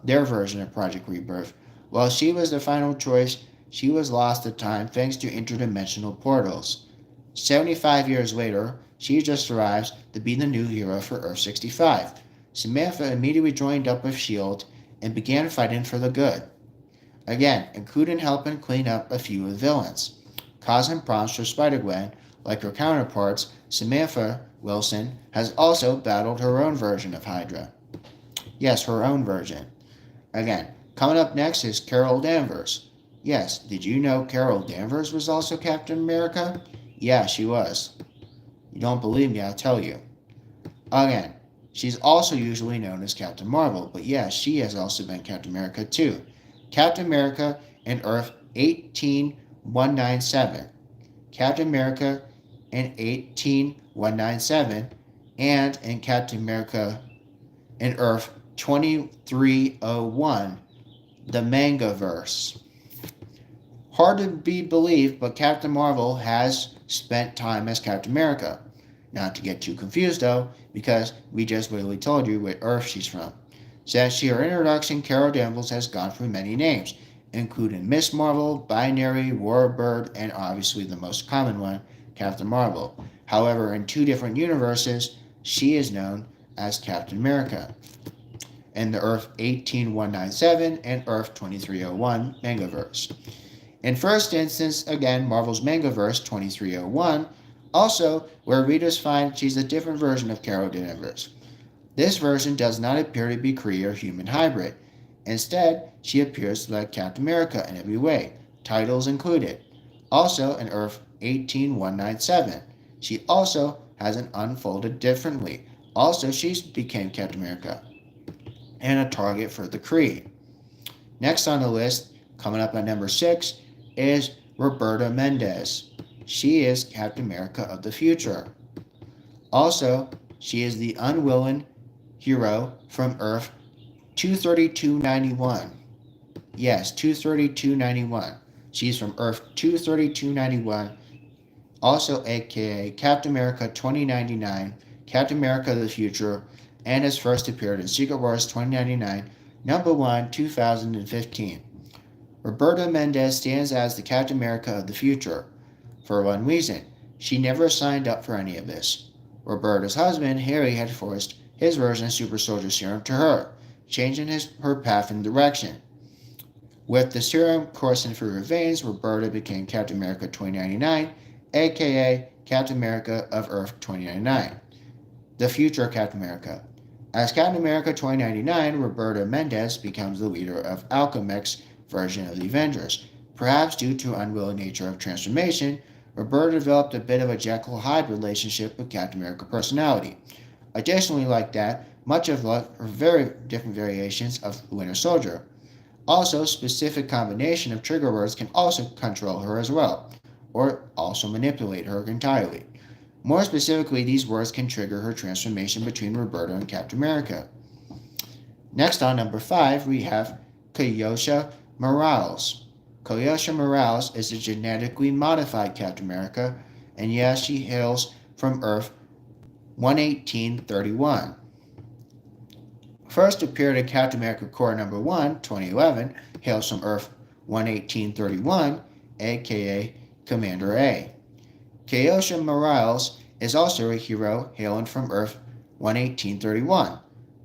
their version of Project Rebirth. While she was the final choice, she was lost at time thanks to interdimensional portals. 75 years later, she just arrives to be the new hero for Earth 65. Samantha immediately joined up with S.H.I.E.L.D. and began fighting for the good. Again, including helping clean up a few of the villains. Causing problems for Spider-Gwen, like her counterparts, Samantha Wilson has also battled her own version of Hydra. Yes, her own version. Again, coming up next is Carol Danvers. Yes, did you know Carol Danvers was also Captain America? Yeah, she was. You don't believe me, I'll tell you. Again, she's also usually known as Captain Marvel, but yes, she has also been Captain America too. Captain America in Earth 18197. Captain America in 18197 and in Captain America in Earth 2301, the Mangaverse. Hard to be believed, but Captain Marvel has spent time as Captain America. Not to get too confused though, because we just literally told you what Earth she's from. Since her introduction, Carol Danvers has gone through many names, including Miss Marvel, Binary, Warbird, and obviously the most common one, Captain Marvel. However, in 2 different universes, she is known as Captain America. In the Earth 18197 and Earth 2301 Mangaverse. In first instance, again, Marvel's Mangaverse 2301, also where readers find she's a different version of Carol Danvers. This version does not appear to be Kree or human hybrid. Instead, she appears like Captain America in every way, titles included. Also in Earth 18197, she also has an unfolded differently. Also, she became Captain America and a target for the Kree. Next on the list, coming up at number 6, is Roberta Mendez. She is Captain America of the future. Also, she is the unwilling hero from Earth 23291. Yes, 23291. She's from Earth 23291, also aka Captain America 2099, Captain America of the future, and has first appeared in Secret Wars 2099, Number 1, 2015. Roberta Mendez stands as the Captain America of the future. For one reason, she never signed up for any of this. Roberta's husband, Harry, had forced his version of Super Soldier Serum to her, changing her path and direction. With the serum coursing through her veins, Roberta became Captain America 2099, aka Captain America of Earth 2099, the future Captain America. As Captain America 2099, Roberta Mendez becomes the leader of Alchemex's version of the Avengers. Perhaps due to unwilling nature of transformation, Roberta developed a bit of a Jekyll-Hyde relationship with Captain America personality. Additionally, like that, much of life are very different variations of Winter Soldier. Also, specific combination of trigger words can also control her as well, or also manipulate her entirely. More specifically, these words can trigger her transformation between Roberta and Captain America. Next on number 5, we have Koyosha Morales. Koyosha Morales is a genetically modified Captain America, and yes, she hails from Earth 11831. First appeared in Captain America Corps number 1, 2011, hails from Earth 11831, aka Commander A. Koyosha Morales is also a hero hailing from Earth 11831,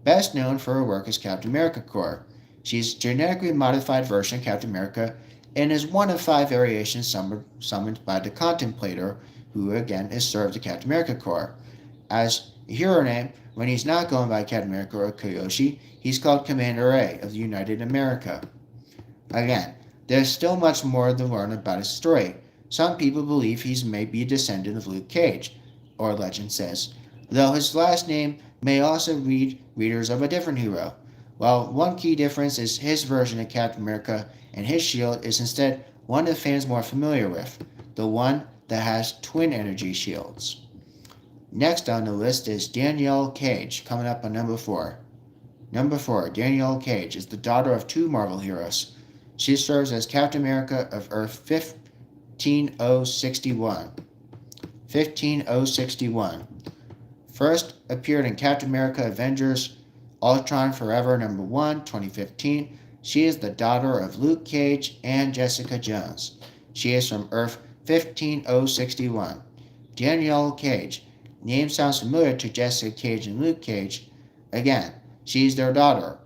best known for her work as Captain America Corps. She's a genetically modified version of Captain America and is one of 5 variations summoned by the Contemplator, who again is served the Captain America Corps. As a hero name, when he's not going by Captain America or Koyoshi, he's called Commander A of the United America. Again, there's still much more to learn about his story. Some people believe he may be a descendant of Luke Cage, or legend says, though his last name may also read readers of a different hero. Well, one key difference is his version of Captain America and his shield is instead one the fans more familiar with, the one that has twin energy shields. Next on the list is Danielle Cage, coming up on number 4. Number 4, Danielle Cage is the daughter of 2 Marvel heroes. She serves as Captain America of Earth 15061. 15061. First appeared in Captain America Avengers Ultron Forever number 1, 2015. She is the daughter of Luke Cage and Jessica Jones. She is from Earth 15061. Danielle Cage. Name sounds familiar to Jessica Cage and Luke Cage. Again, she's their daughter.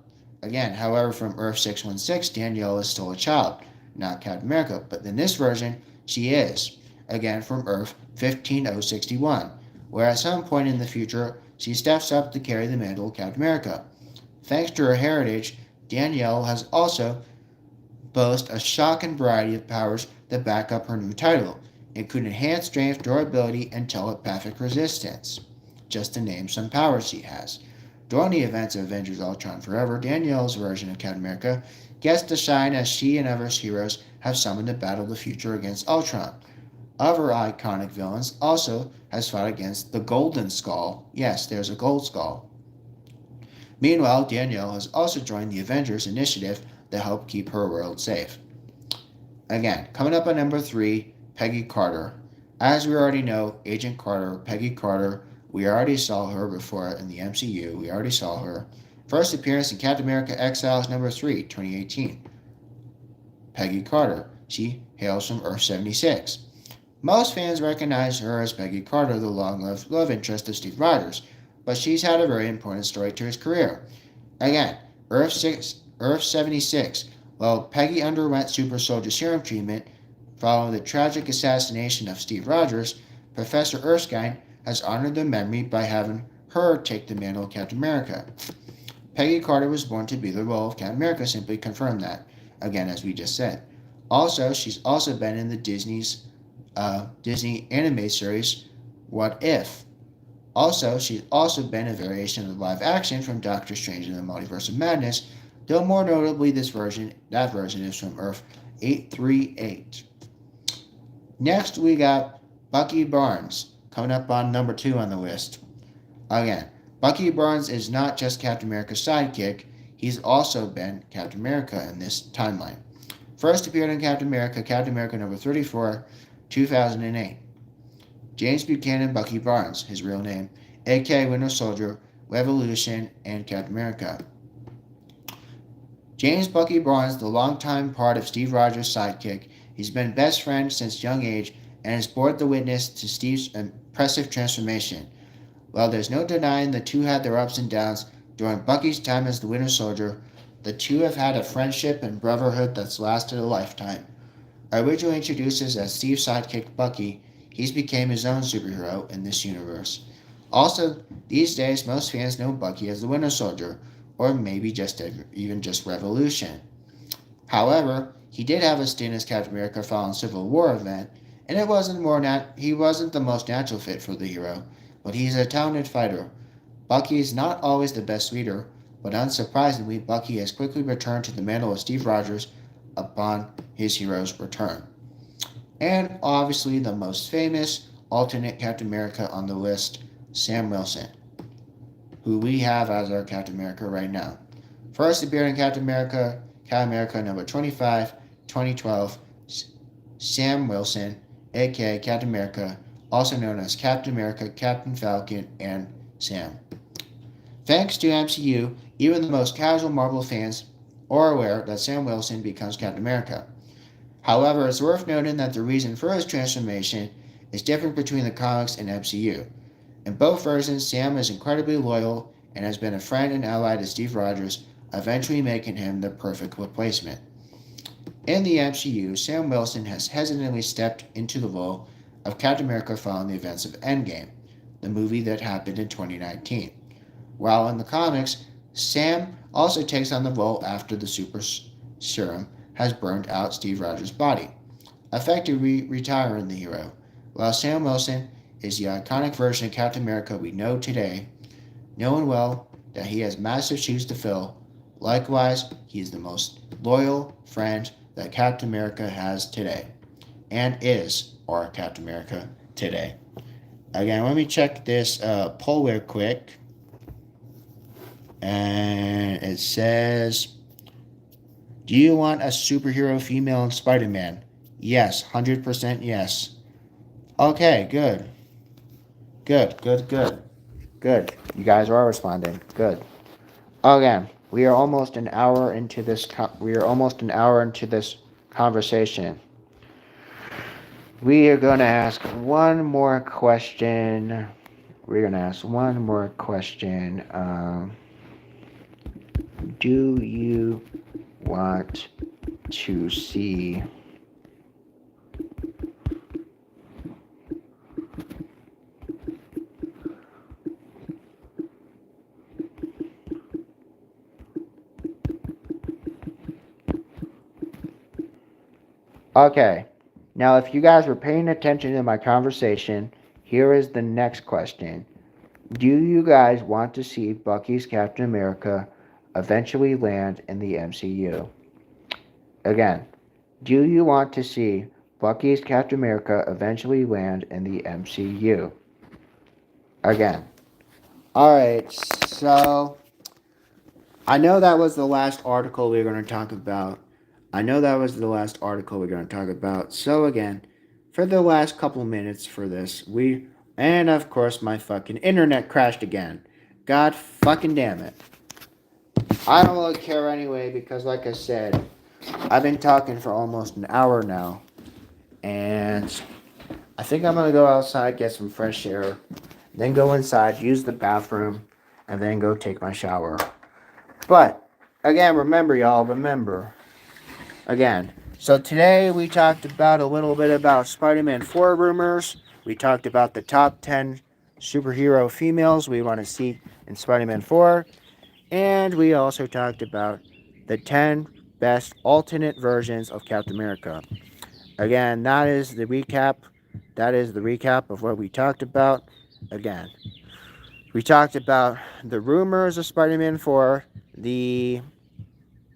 Again, however, from Earth 616, Danielle is still a child, not Captain America, but in this version, she is. Again, from Earth 15061, where at some point in the future, she steps up to carry the mantle of Captain America. Thanks to her heritage, Danielle has also boasts a shocking variety of powers that back up her new title, including enhanced strength, durability, and telepathic resistance, just to name some powers she has. During the events of Avengers Ultron Forever, Danielle's version of Captain America gets to shine as she and other heroes have summoned to battle the future against Ultron. Other iconic villains also has fought against the Golden Skull. Yes, there's a gold skull. Meanwhile, Danielle has also joined the Avengers Initiative to help keep her world safe. Again, coming up on number 3, Peggy Carter. As we already know, Agent Carter, Peggy Carter, we already saw her before in the MCU. We already saw her. First appearance in Captain America Exiles number 3, 2018. Peggy Carter. She hails from Earth 76. Most fans recognize her as Peggy Carter, the long-lived love interest of Steve Rogers, but she's had a very important story to his career. Again, Earth 76. While Peggy underwent super soldier serum treatment following the tragic assassination of Steve Rogers, Professor Erskine has honored their memory by having her take the mantle of Captain America. Peggy Carter was born to be the role of Captain America, simply confirmed that, again as we just said. Also, she's also been in the Disney anime series What If. Also, she's also been a variation of live action from Doctor Strange in the Multiverse of Madness, though more notably that version is from Earth 838. Next we got Bucky Barnes, coming up on number 2 on the list. Again, Bucky Barnes is not just Captain America's sidekick, he's also been Captain America in this timeline. First appeared in Captain America number 34, 2008. James Buchanan Bucky Barnes, his real name, aka Winter Soldier, Revolution, and Captain America. James Bucky Barnes, the longtime part of Steve Rogers' sidekick, he's been best friends since young age and has borne the witness to Steve's impressive transformation. While there's no denying the two had their ups and downs during Bucky's time as the Winter Soldier, the two have had a friendship and brotherhood that's lasted a lifetime. Originally introduced as Steve's sidekick Bucky, he's become his own superhero in this universe. Also, these days most fans know Bucky as the Winter Soldier, or maybe even just Revolution. However, he did have a stint as Captain America following Civil War event, and he wasn't the most natural fit for the hero, but he's a talented fighter. Bucky is not always the best leader, but unsurprisingly, Bucky has quickly returned to the mantle of Steve Rogers upon his hero's return. And obviously, the most famous alternate Captain America on the list, Sam Wilson, who we have as our Captain America right now. First appeared in Captain America number 25, 2012, Sam Wilson, aka Captain America, also known as Captain America, Captain Falcon, and Sam. Thanks to MCU, even the most casual Marvel fans are aware that Sam Wilson becomes Captain America. However, it's worth noting that the reason for his transformation is different between the comics and MCU. In both versions, Sam is incredibly loyal and has been a friend and ally to Steve Rogers, eventually making him the perfect replacement. In the MCU, Sam Wilson has hesitantly stepped into the role of Captain America following the events of Endgame, the movie that happened in 2019. While in the comics, Sam also takes on the role after the super serum has burned out Steve Rogers' body, effectively retiring the hero. While Sam Wilson is the iconic version of Captain America we know today, knowing well that he has massive shoes to fill, likewise, he is the most loyal friend that Captain America has today, and is our Captain America today. Again, let me check this poll real quick. And it says, do you want a superhero female in Spider-Man? Yes, 100% yes. Okay, good. Good. You guys are responding. Good. Again, we are almost an hour into this conversation. We are going to ask one more question. Do you want to see Okay, now if you guys were paying attention to my conversation, here is the next question. Do you guys want to see Bucky's Captain America eventually land in the MCU? Again, do you want to see Bucky's Captain America eventually land in the MCU? Again. Alright, so I know that was the last article we were going to talk about. So again, for the last couple minutes for this, and of course my fucking internet crashed again. God fucking damn it. I don't really care anyway because like I said, I've been talking for almost an hour now. And I think I'm going to go outside, get some fresh air, then go inside, use the bathroom, and then go take my shower. But, again, again. So today we talked about a little bit about Spider-Man 4 rumors. We talked about the top 10 superhero females we want to see in Spider-Man 4. And we also talked about the 10 best alternate versions of Captain America. Again, that is the recap. Of what we talked about. Again, we talked about the rumors of Spider-Man 4,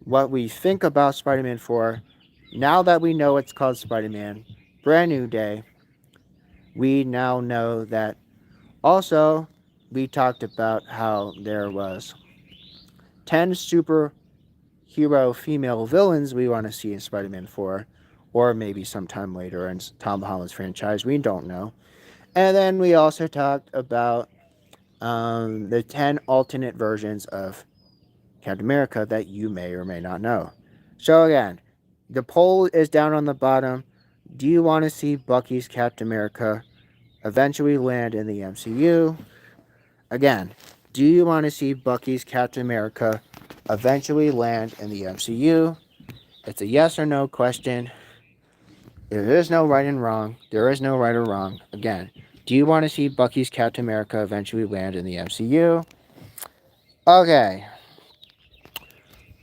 what we think about Spider-Man 4. Now that we know it's called Spider-Man, brand new day, we now know that. Also, we talked about how there was 10 superhero female villains we want to see in Spider-Man 4, or maybe sometime later in Tom Holland's franchise. We don't know. And then we also talked about the 10 alternate versions of Captain America that you may or may not know. So again, the poll is down on the bottom. Do you want to see Bucky's Captain America eventually land in the MCU? Again, do you want to see Bucky's Captain America eventually land in the MCU? It's a yes or no question. There is no right and wrong. There is no right or wrong. Again, do you want to see Bucky's Captain America eventually land in the MCU? Okay.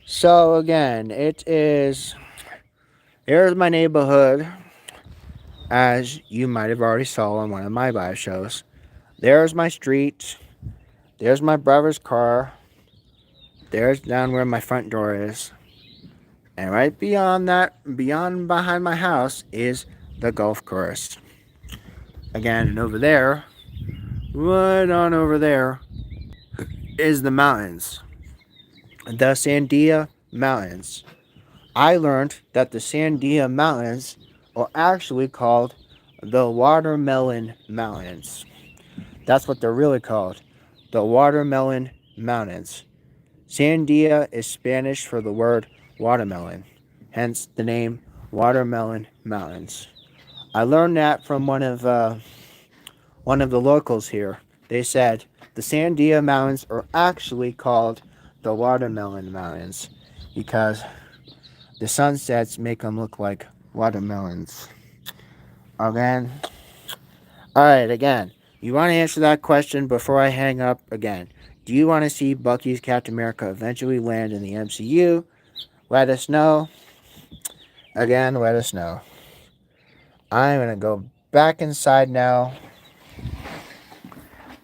So again, here's my neighborhood, as you might have already saw on one of my live shows. There's my street. There's my brother's car. There's down where my front door is. And right beyond behind my house, is the golf course. Again, and over there, right on over there, is the mountains. The Sandia Mountains. I learned that the Sandia Mountains are actually called the Watermelon Mountains. That's what they're really called. The Watermelon Mountains. Sandia is Spanish for the word watermelon, hence the name Watermelon Mountains. I learned that from one of the locals here. They said the Sandia Mountains are actually called the Watermelon Mountains because the sunsets make them look like watermelons. Again. Alright, again. You want to answer that question before I hang up again. Do you want to see Bucky's Captain America eventually land in the MCU? Let us know. Again, let us know. I'm going to go back inside now.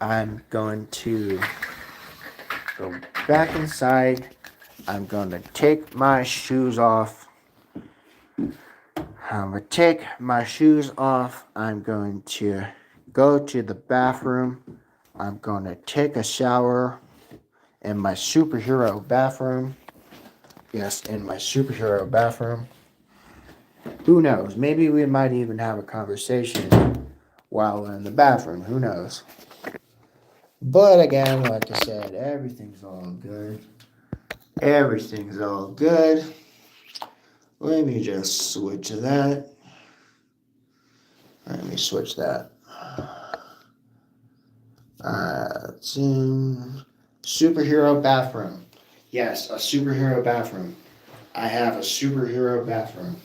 I'm going to go back inside. I'm going to take my shoes off. I'm going to take my shoes off. I'm going to go to the bathroom. I'm going to take a shower in my superhero bathroom. Yes, in my superhero bathroom. Who knows? Maybe we might even have a conversation while we're in the bathroom. Who knows? But again, like I said, everything's all good. Everything's all good. Let me just switch to that. Let me switch that. It's in superhero bathroom. Yes, a superhero bathroom. I have a superhero bathroom.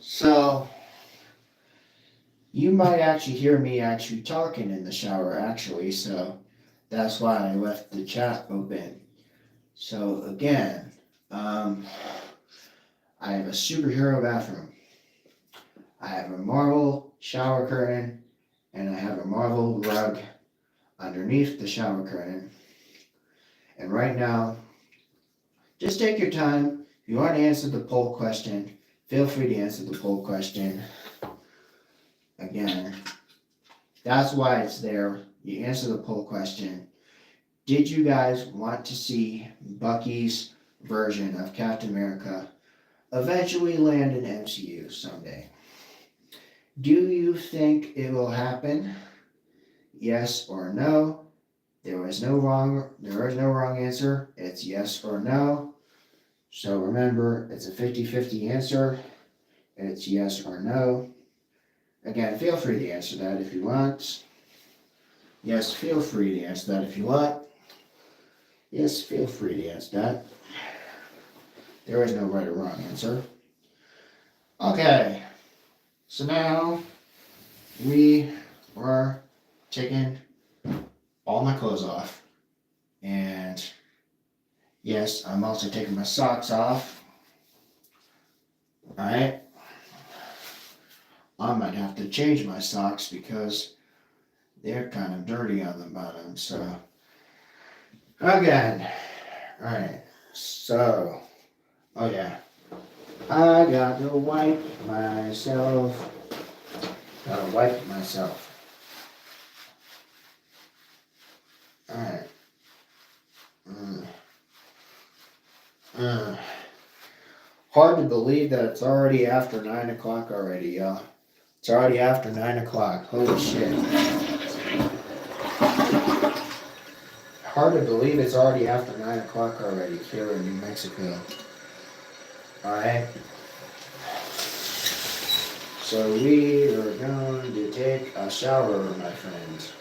So, you might actually hear me actually talking in the shower, actually. So, that's why I left the chat open. So, again, I have a superhero bathroom. I have a Marvel shower curtain, and I have a Marvel rug underneath the shower curtain. And right now, just take your time. If you want to answer the poll question, feel free to answer the poll question. Again, that's why it's there. You answer the poll question. Did you guys want to see Bucky's version of Captain America eventually land in MCU someday? Do you think it will happen? Yes or no? There is no wrong answer. It's yes or no. So remember, it's a 50-50 answer. It's yes or no. Again, feel free to answer that if you want. Yes, feel free to answer that if you want. Yes, feel free to answer that. There is no right or wrong answer. Okay. So now we are taking all my clothes off. And yes, I'm also taking my socks off. Alright. I might have to change my socks because they're kind of dirty on the bottom. So, again. Alright. So, oh yeah. I got to wipe myself. Gotta wipe myself. Alright. Hard to believe that it's already after 9 o'clock already, y'all. It's already after 9 o'clock. Holy shit. Hard to believe it's already after 9 o'clock already here in New Mexico. Alright? So we are going to take a shower, my friends.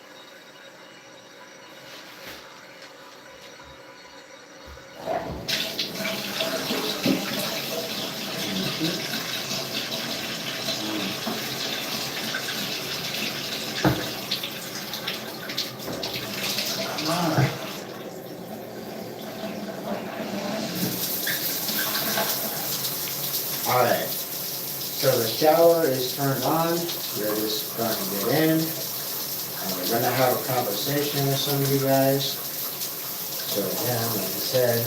Alright, so the shower is turned on. We're just going to get in. And we're going to have a conversation with some of you guys. So again, like I said,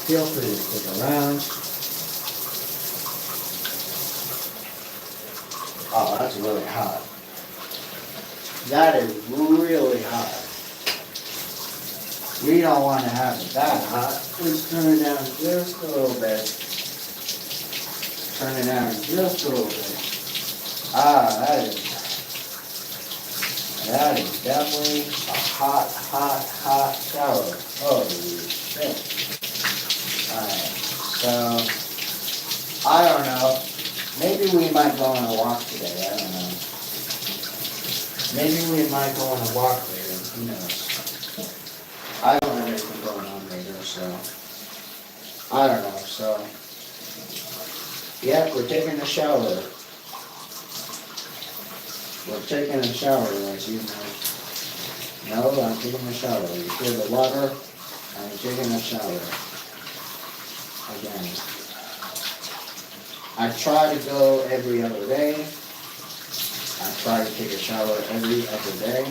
feel free to stick around. Oh, that's really hot. That is really hot. We don't want to have it that hot. Let's turn it down just a little bit. Turn it down just a little bit. Ah, that is definitely a hot shower. Holy shit. Alright, so, I don't know. Maybe we might go on a walk today, I don't know. Maybe we might go on a walk later, who knows. I don't have anything going on later, so, I don't know, so. Yeah, we're taking a shower. We're taking a shower, as you know. No, I'm taking a shower. You hear the water? I'm taking a shower. Again. I try to go every other day. I try to take a shower every other day.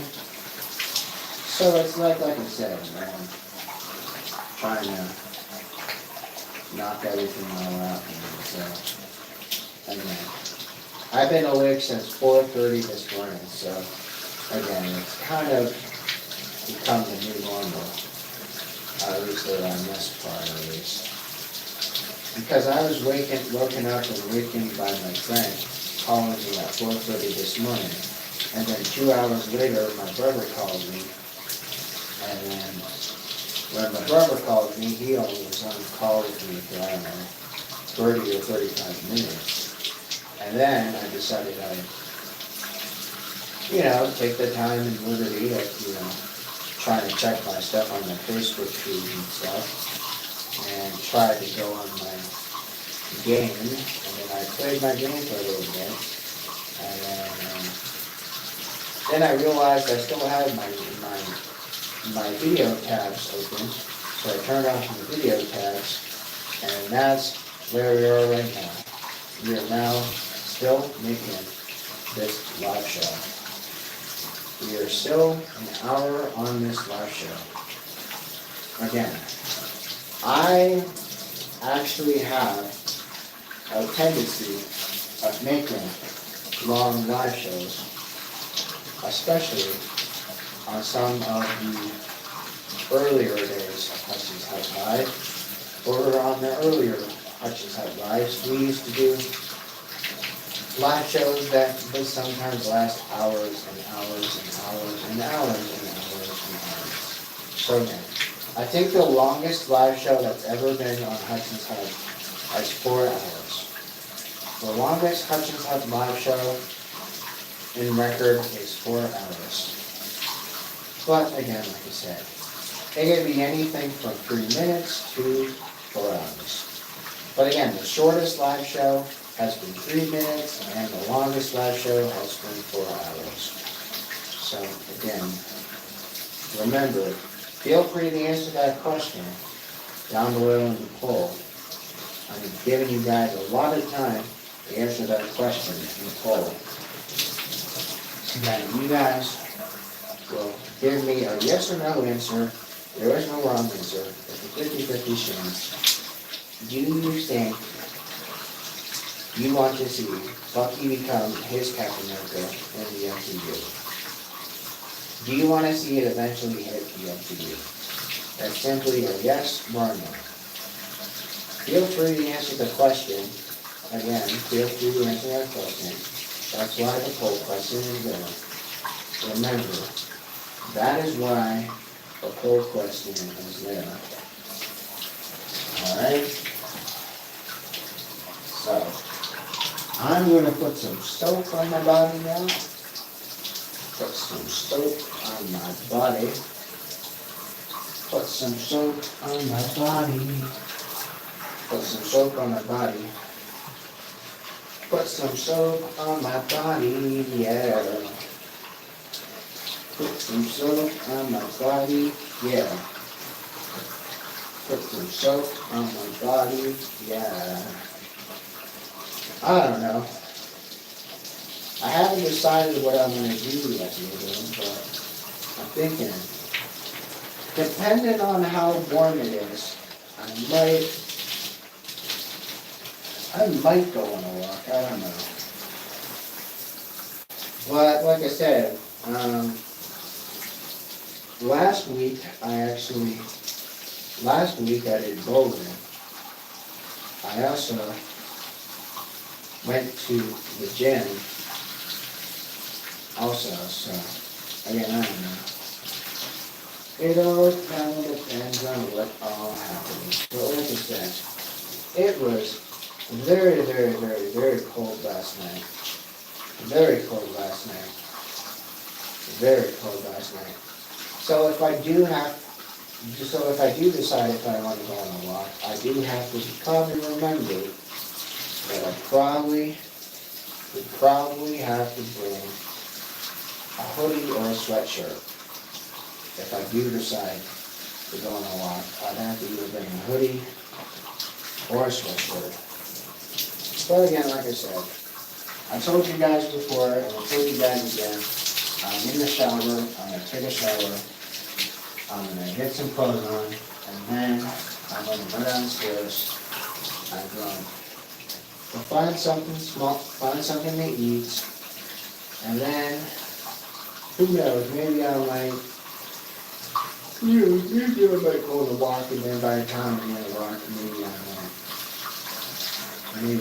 So it's like I said, man. Trying to knock everything all out. So, again. I've been awake since 4:30 this morning, so again, it's kind of become the new normal. At least on this part, at least. Because I was woken up and wakened by my friend calling me at 4:30 this morning, and then 2 hours later, my brother called me, and then when my brother called me, he only was on call with me for, I don't know, 30 or 35 minutes. And then I decided I'd, take the time and liberty of, trying to check my stuff on my Facebook feed and stuff, and try to go on my game, and then I played my game for a little bit, and then I realized I still had my video tabs open, so I turned off the video tabs, and that's where we are right now. We are now still making this live show. We are still an hour on this live show. Again, I actually have a tendency of making long live shows, especially on some of the earlier days of Hutchins Hut Live, or on the earlier Hutchins Hut Lives. We used to do live shows that would sometimes last hours and hours and hours and hours and hours and hours. So again, I think the longest live show that's ever been on Hutchins Hut is 4 hours. The longest Hutchins Hut live show in record is 4 hours. But again, like I said, it can be anything from 3 minutes to 4 hours. But again, the shortest live show has been 3 minutes, and the longest live show has been 4 hours. So again, remember, feel free to answer that question down below in the poll. I'm giving you guys a lot of time to answer that question in the poll. So that you guys will give me a yes or no answer. There is no wrong answer. It's a 50-50 chance. Do you think you want to see Bucky become his Captain America in the MCU? Do you want to see it eventually hit the MCU? That's simply a yes or a no. Feel free to answer the question. Again, feel free to answer that question. That's why the poll question is there. Remember, that is why the whole question is there. Alright? So, I'm going to put some soap on my body now. Put some soap on my body. Put some soap on my body. Put some soap on my body. Put some soap on my body, yeah. Put some soap on my body, yeah. Put some soap on my body, yeah. I don't know. I haven't decided what I'm going to do yet, but I'm thinking, depending on how warm it is, I might go on a walk. I don't know. But like I said, last week I did bowling. I also went to the gym. Also, so again, I don't know. It all kind of depends on what all happens. But like I said, it was very, very, very, very cold last night. Very cold last night. Very cold last night. So if I do decide if I want to go on a walk, I do have to probably remember that I probably have to bring a hoodie or a sweatshirt. If I do decide to go on a walk, I'd have to either bring a hoodie or a sweatshirt. But again, like I said, I told you guys before, and I'll tell you guys again, I'm in the shower, I'm going to take a shower, I'm going to get some clothes on, and then I'm going to go downstairs, I'm going to find something small, find something to eat, and then, who knows, maybe I might go on a walk, and then by the time I'm going to walk, maybe I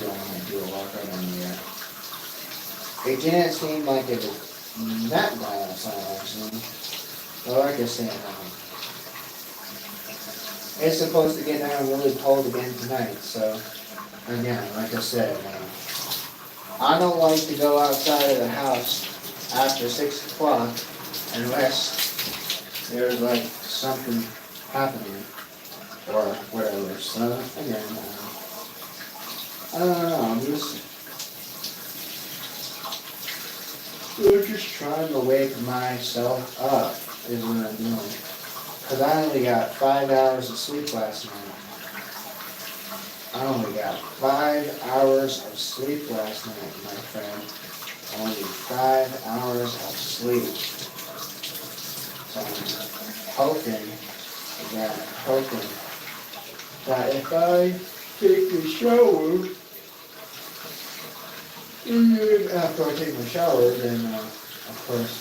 might do a walk, I don't know yet. It didn't seem like it was that bad outside, actually. But like I said, it's supposed to get down really cold again tonight, so, again, like I said, I don't like to go outside of the house after 6 o'clock unless there's like something happening or whatever. So, again, I don't know, I'm just trying to wake myself up is what I'm doing. Because I only got 5 hours of sleep last night. I only got 5 hours of sleep last night, my friend. Only 5 hours of sleep. So I'm hoping that if I take a shower, after I take my shower, then of course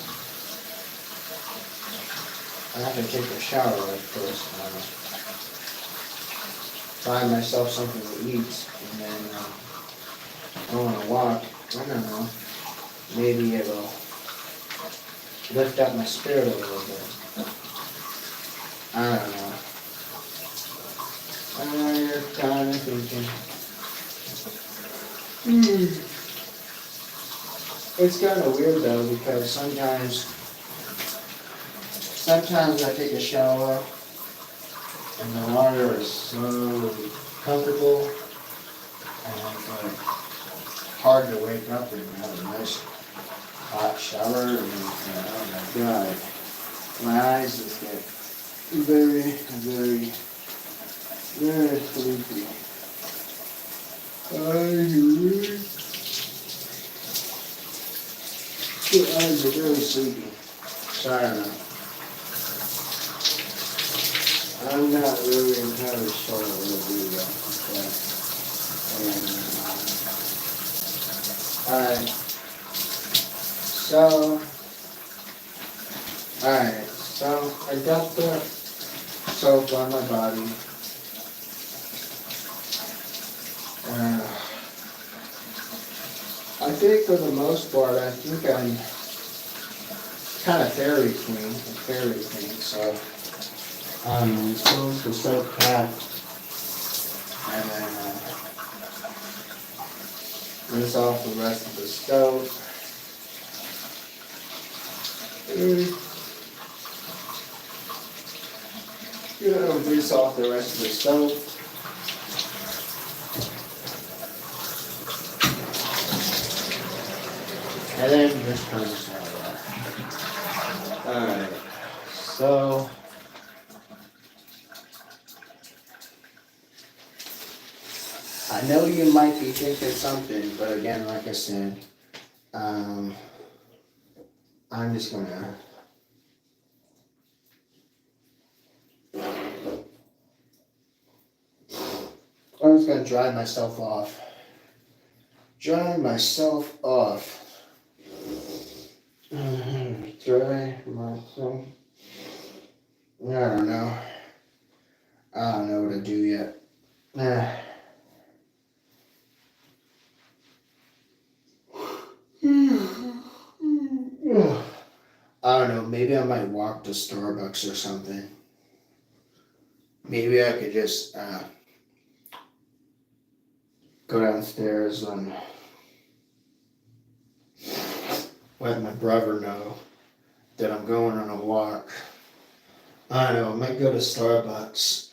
I have to take a shower, of course, buy myself something to eat, and then go on a walk. I don't know, maybe it'll lift up my spirit a little bit. I don't know. I know you're kind of thinking, It's kind of weird though, because sometimes I take a shower and the water is so comfortable and it's like hard to wake up and have a nice hot shower and oh my god, my eyes just get very, very, very sleepy. My eyes are very sleepy. So I don't know. I'm not really entirely sure what we'll do though. Alright. So I got the soap on my body. I think for the most part, I think I'm kind of fairy clean, so Close the stove cap, and then rinse off the rest of the stove. Rinse off the rest of the stove. And then just turn this on. Alright, so I know you might be thinking something, but again, like I said, I'm just gonna dry myself off. Dry myself off. Dry myself. I don't know. I don't know what to do yet. I don't know. Maybe I might walk to Starbucks or something. Maybe I could just go downstairs and let my brother know that I'm going on a walk. I don't know. I might go to Starbucks.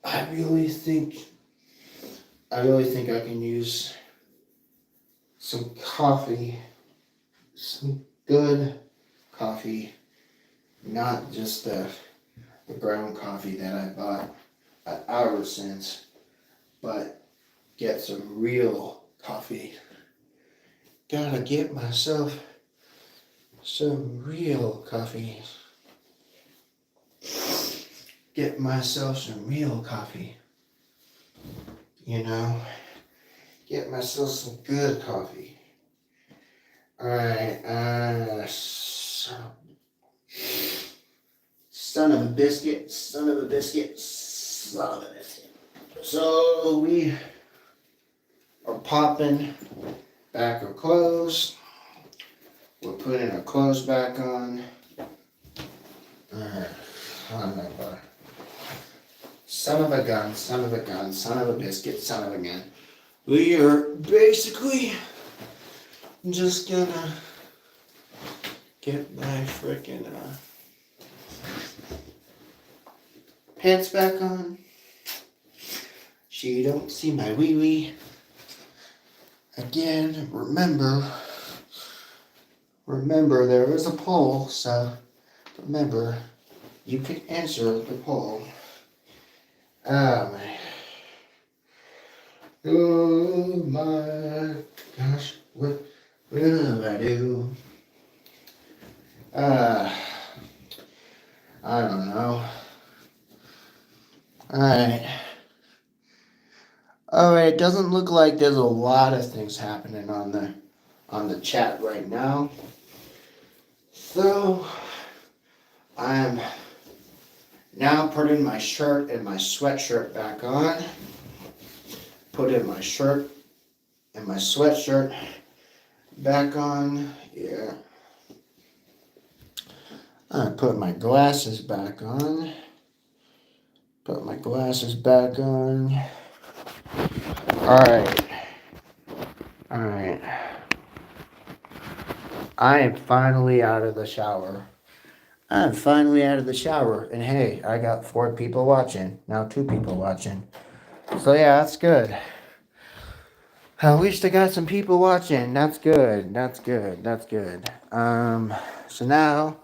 I really think I can use some coffee, some good coffee, not just the brown coffee that I bought at Albertsons, but get some real coffee. Gotta get myself some real coffee. Get myself some real coffee. You know? Get myself some good coffee. Alright, son of a biscuit. So we are popping back our clothes. We're putting our clothes back on. Oh my God. Son of a gun, son of a gun, son of a biscuit, son of a gun. We are basically just gonna get my frickin' pants back on. So you don't see my wee-wee. Again, remember there is a poll, so remember, you can answer the poll. Oh my gosh, what will I do? I don't know. Alright, it doesn't look like there's a lot of things happening on the chat right now. So I'm now putting my shirt and my sweatshirt back on. Putting my shirt and my sweatshirt back on. Yeah. I put my glasses back on. Put my glasses back on. Alright. I am finally out of the shower. And hey, I got 4 people watching. Now 2 people watching. So yeah, that's good. At least I got some people watching. That's good. So now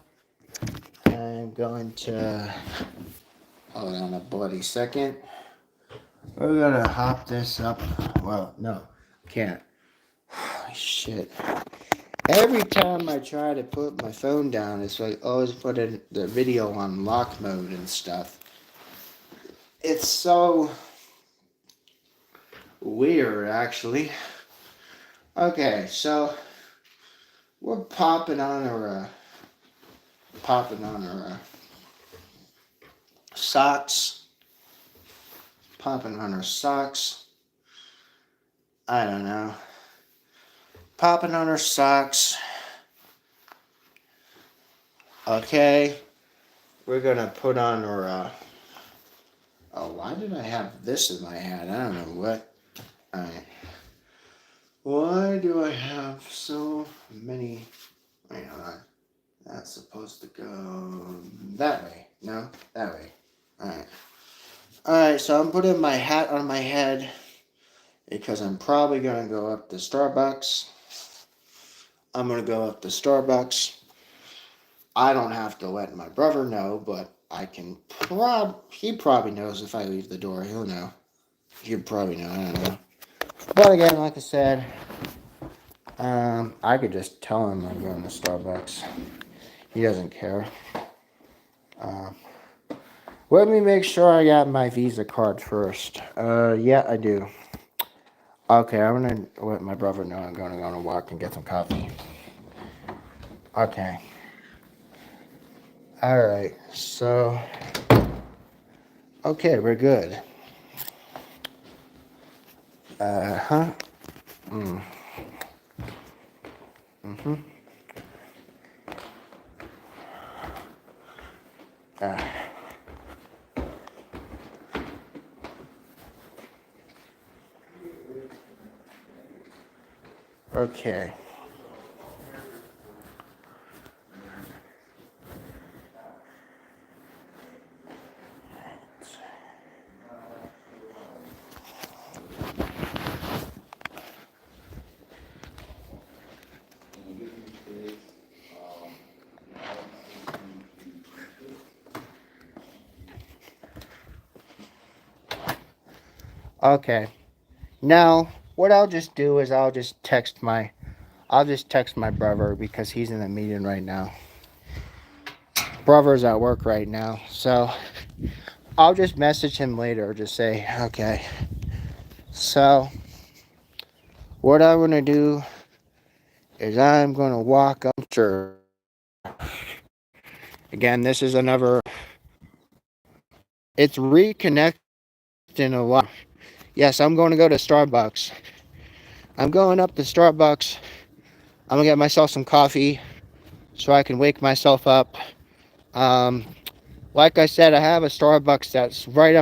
I'm going to hold on a bloody second. We're gonna hop this up. Well, no, can't. Holy shit. Every time I try to put my phone down, it's like always putting the video on lock mode and stuff. It's so weird, actually. Okay, so we're popping on our socks. Popping on our socks. I don't know. Popping on our socks. Okay. we're gonna put on our. Oh, why did I have this in my hand? I don't know what. Alright. Why do I have so many? Wait, hold on. That's supposed to go that way. No, that way. Alright. Alright, so I'm putting my hat on my head because I'm probably gonna go up to Starbucks. I'm gonna go up to Starbucks. I don't have to let my brother know, but I can he probably knows if I leave the door. He'll know. He'll probably know. I don't know. But again, like I said, I could just tell him I'm going to Starbucks. He doesn't care. Let me make sure I got my Visa card first. Yeah, I do. Okay, I'm gonna let my brother know I'm gonna go on a walk and get some coffee. Okay. Alright, so... Okay, we're good. Uh-huh. Mm-hmm. Okay. Okay. Now, what I'll just do is I'll just text my brother because he's in a meeting right now. Brother's at work right now, so I'll just message him later. Just say, okay. So, what I'm gonna do is I'm gonna walk up to. Again, this is another. It's reconnecting a lot. Yes, I'm going to go to Starbucks. I'm going up to Starbucks. I'm gonna get myself some coffee so I can wake myself up. Like I said, I have a Starbucks that's right up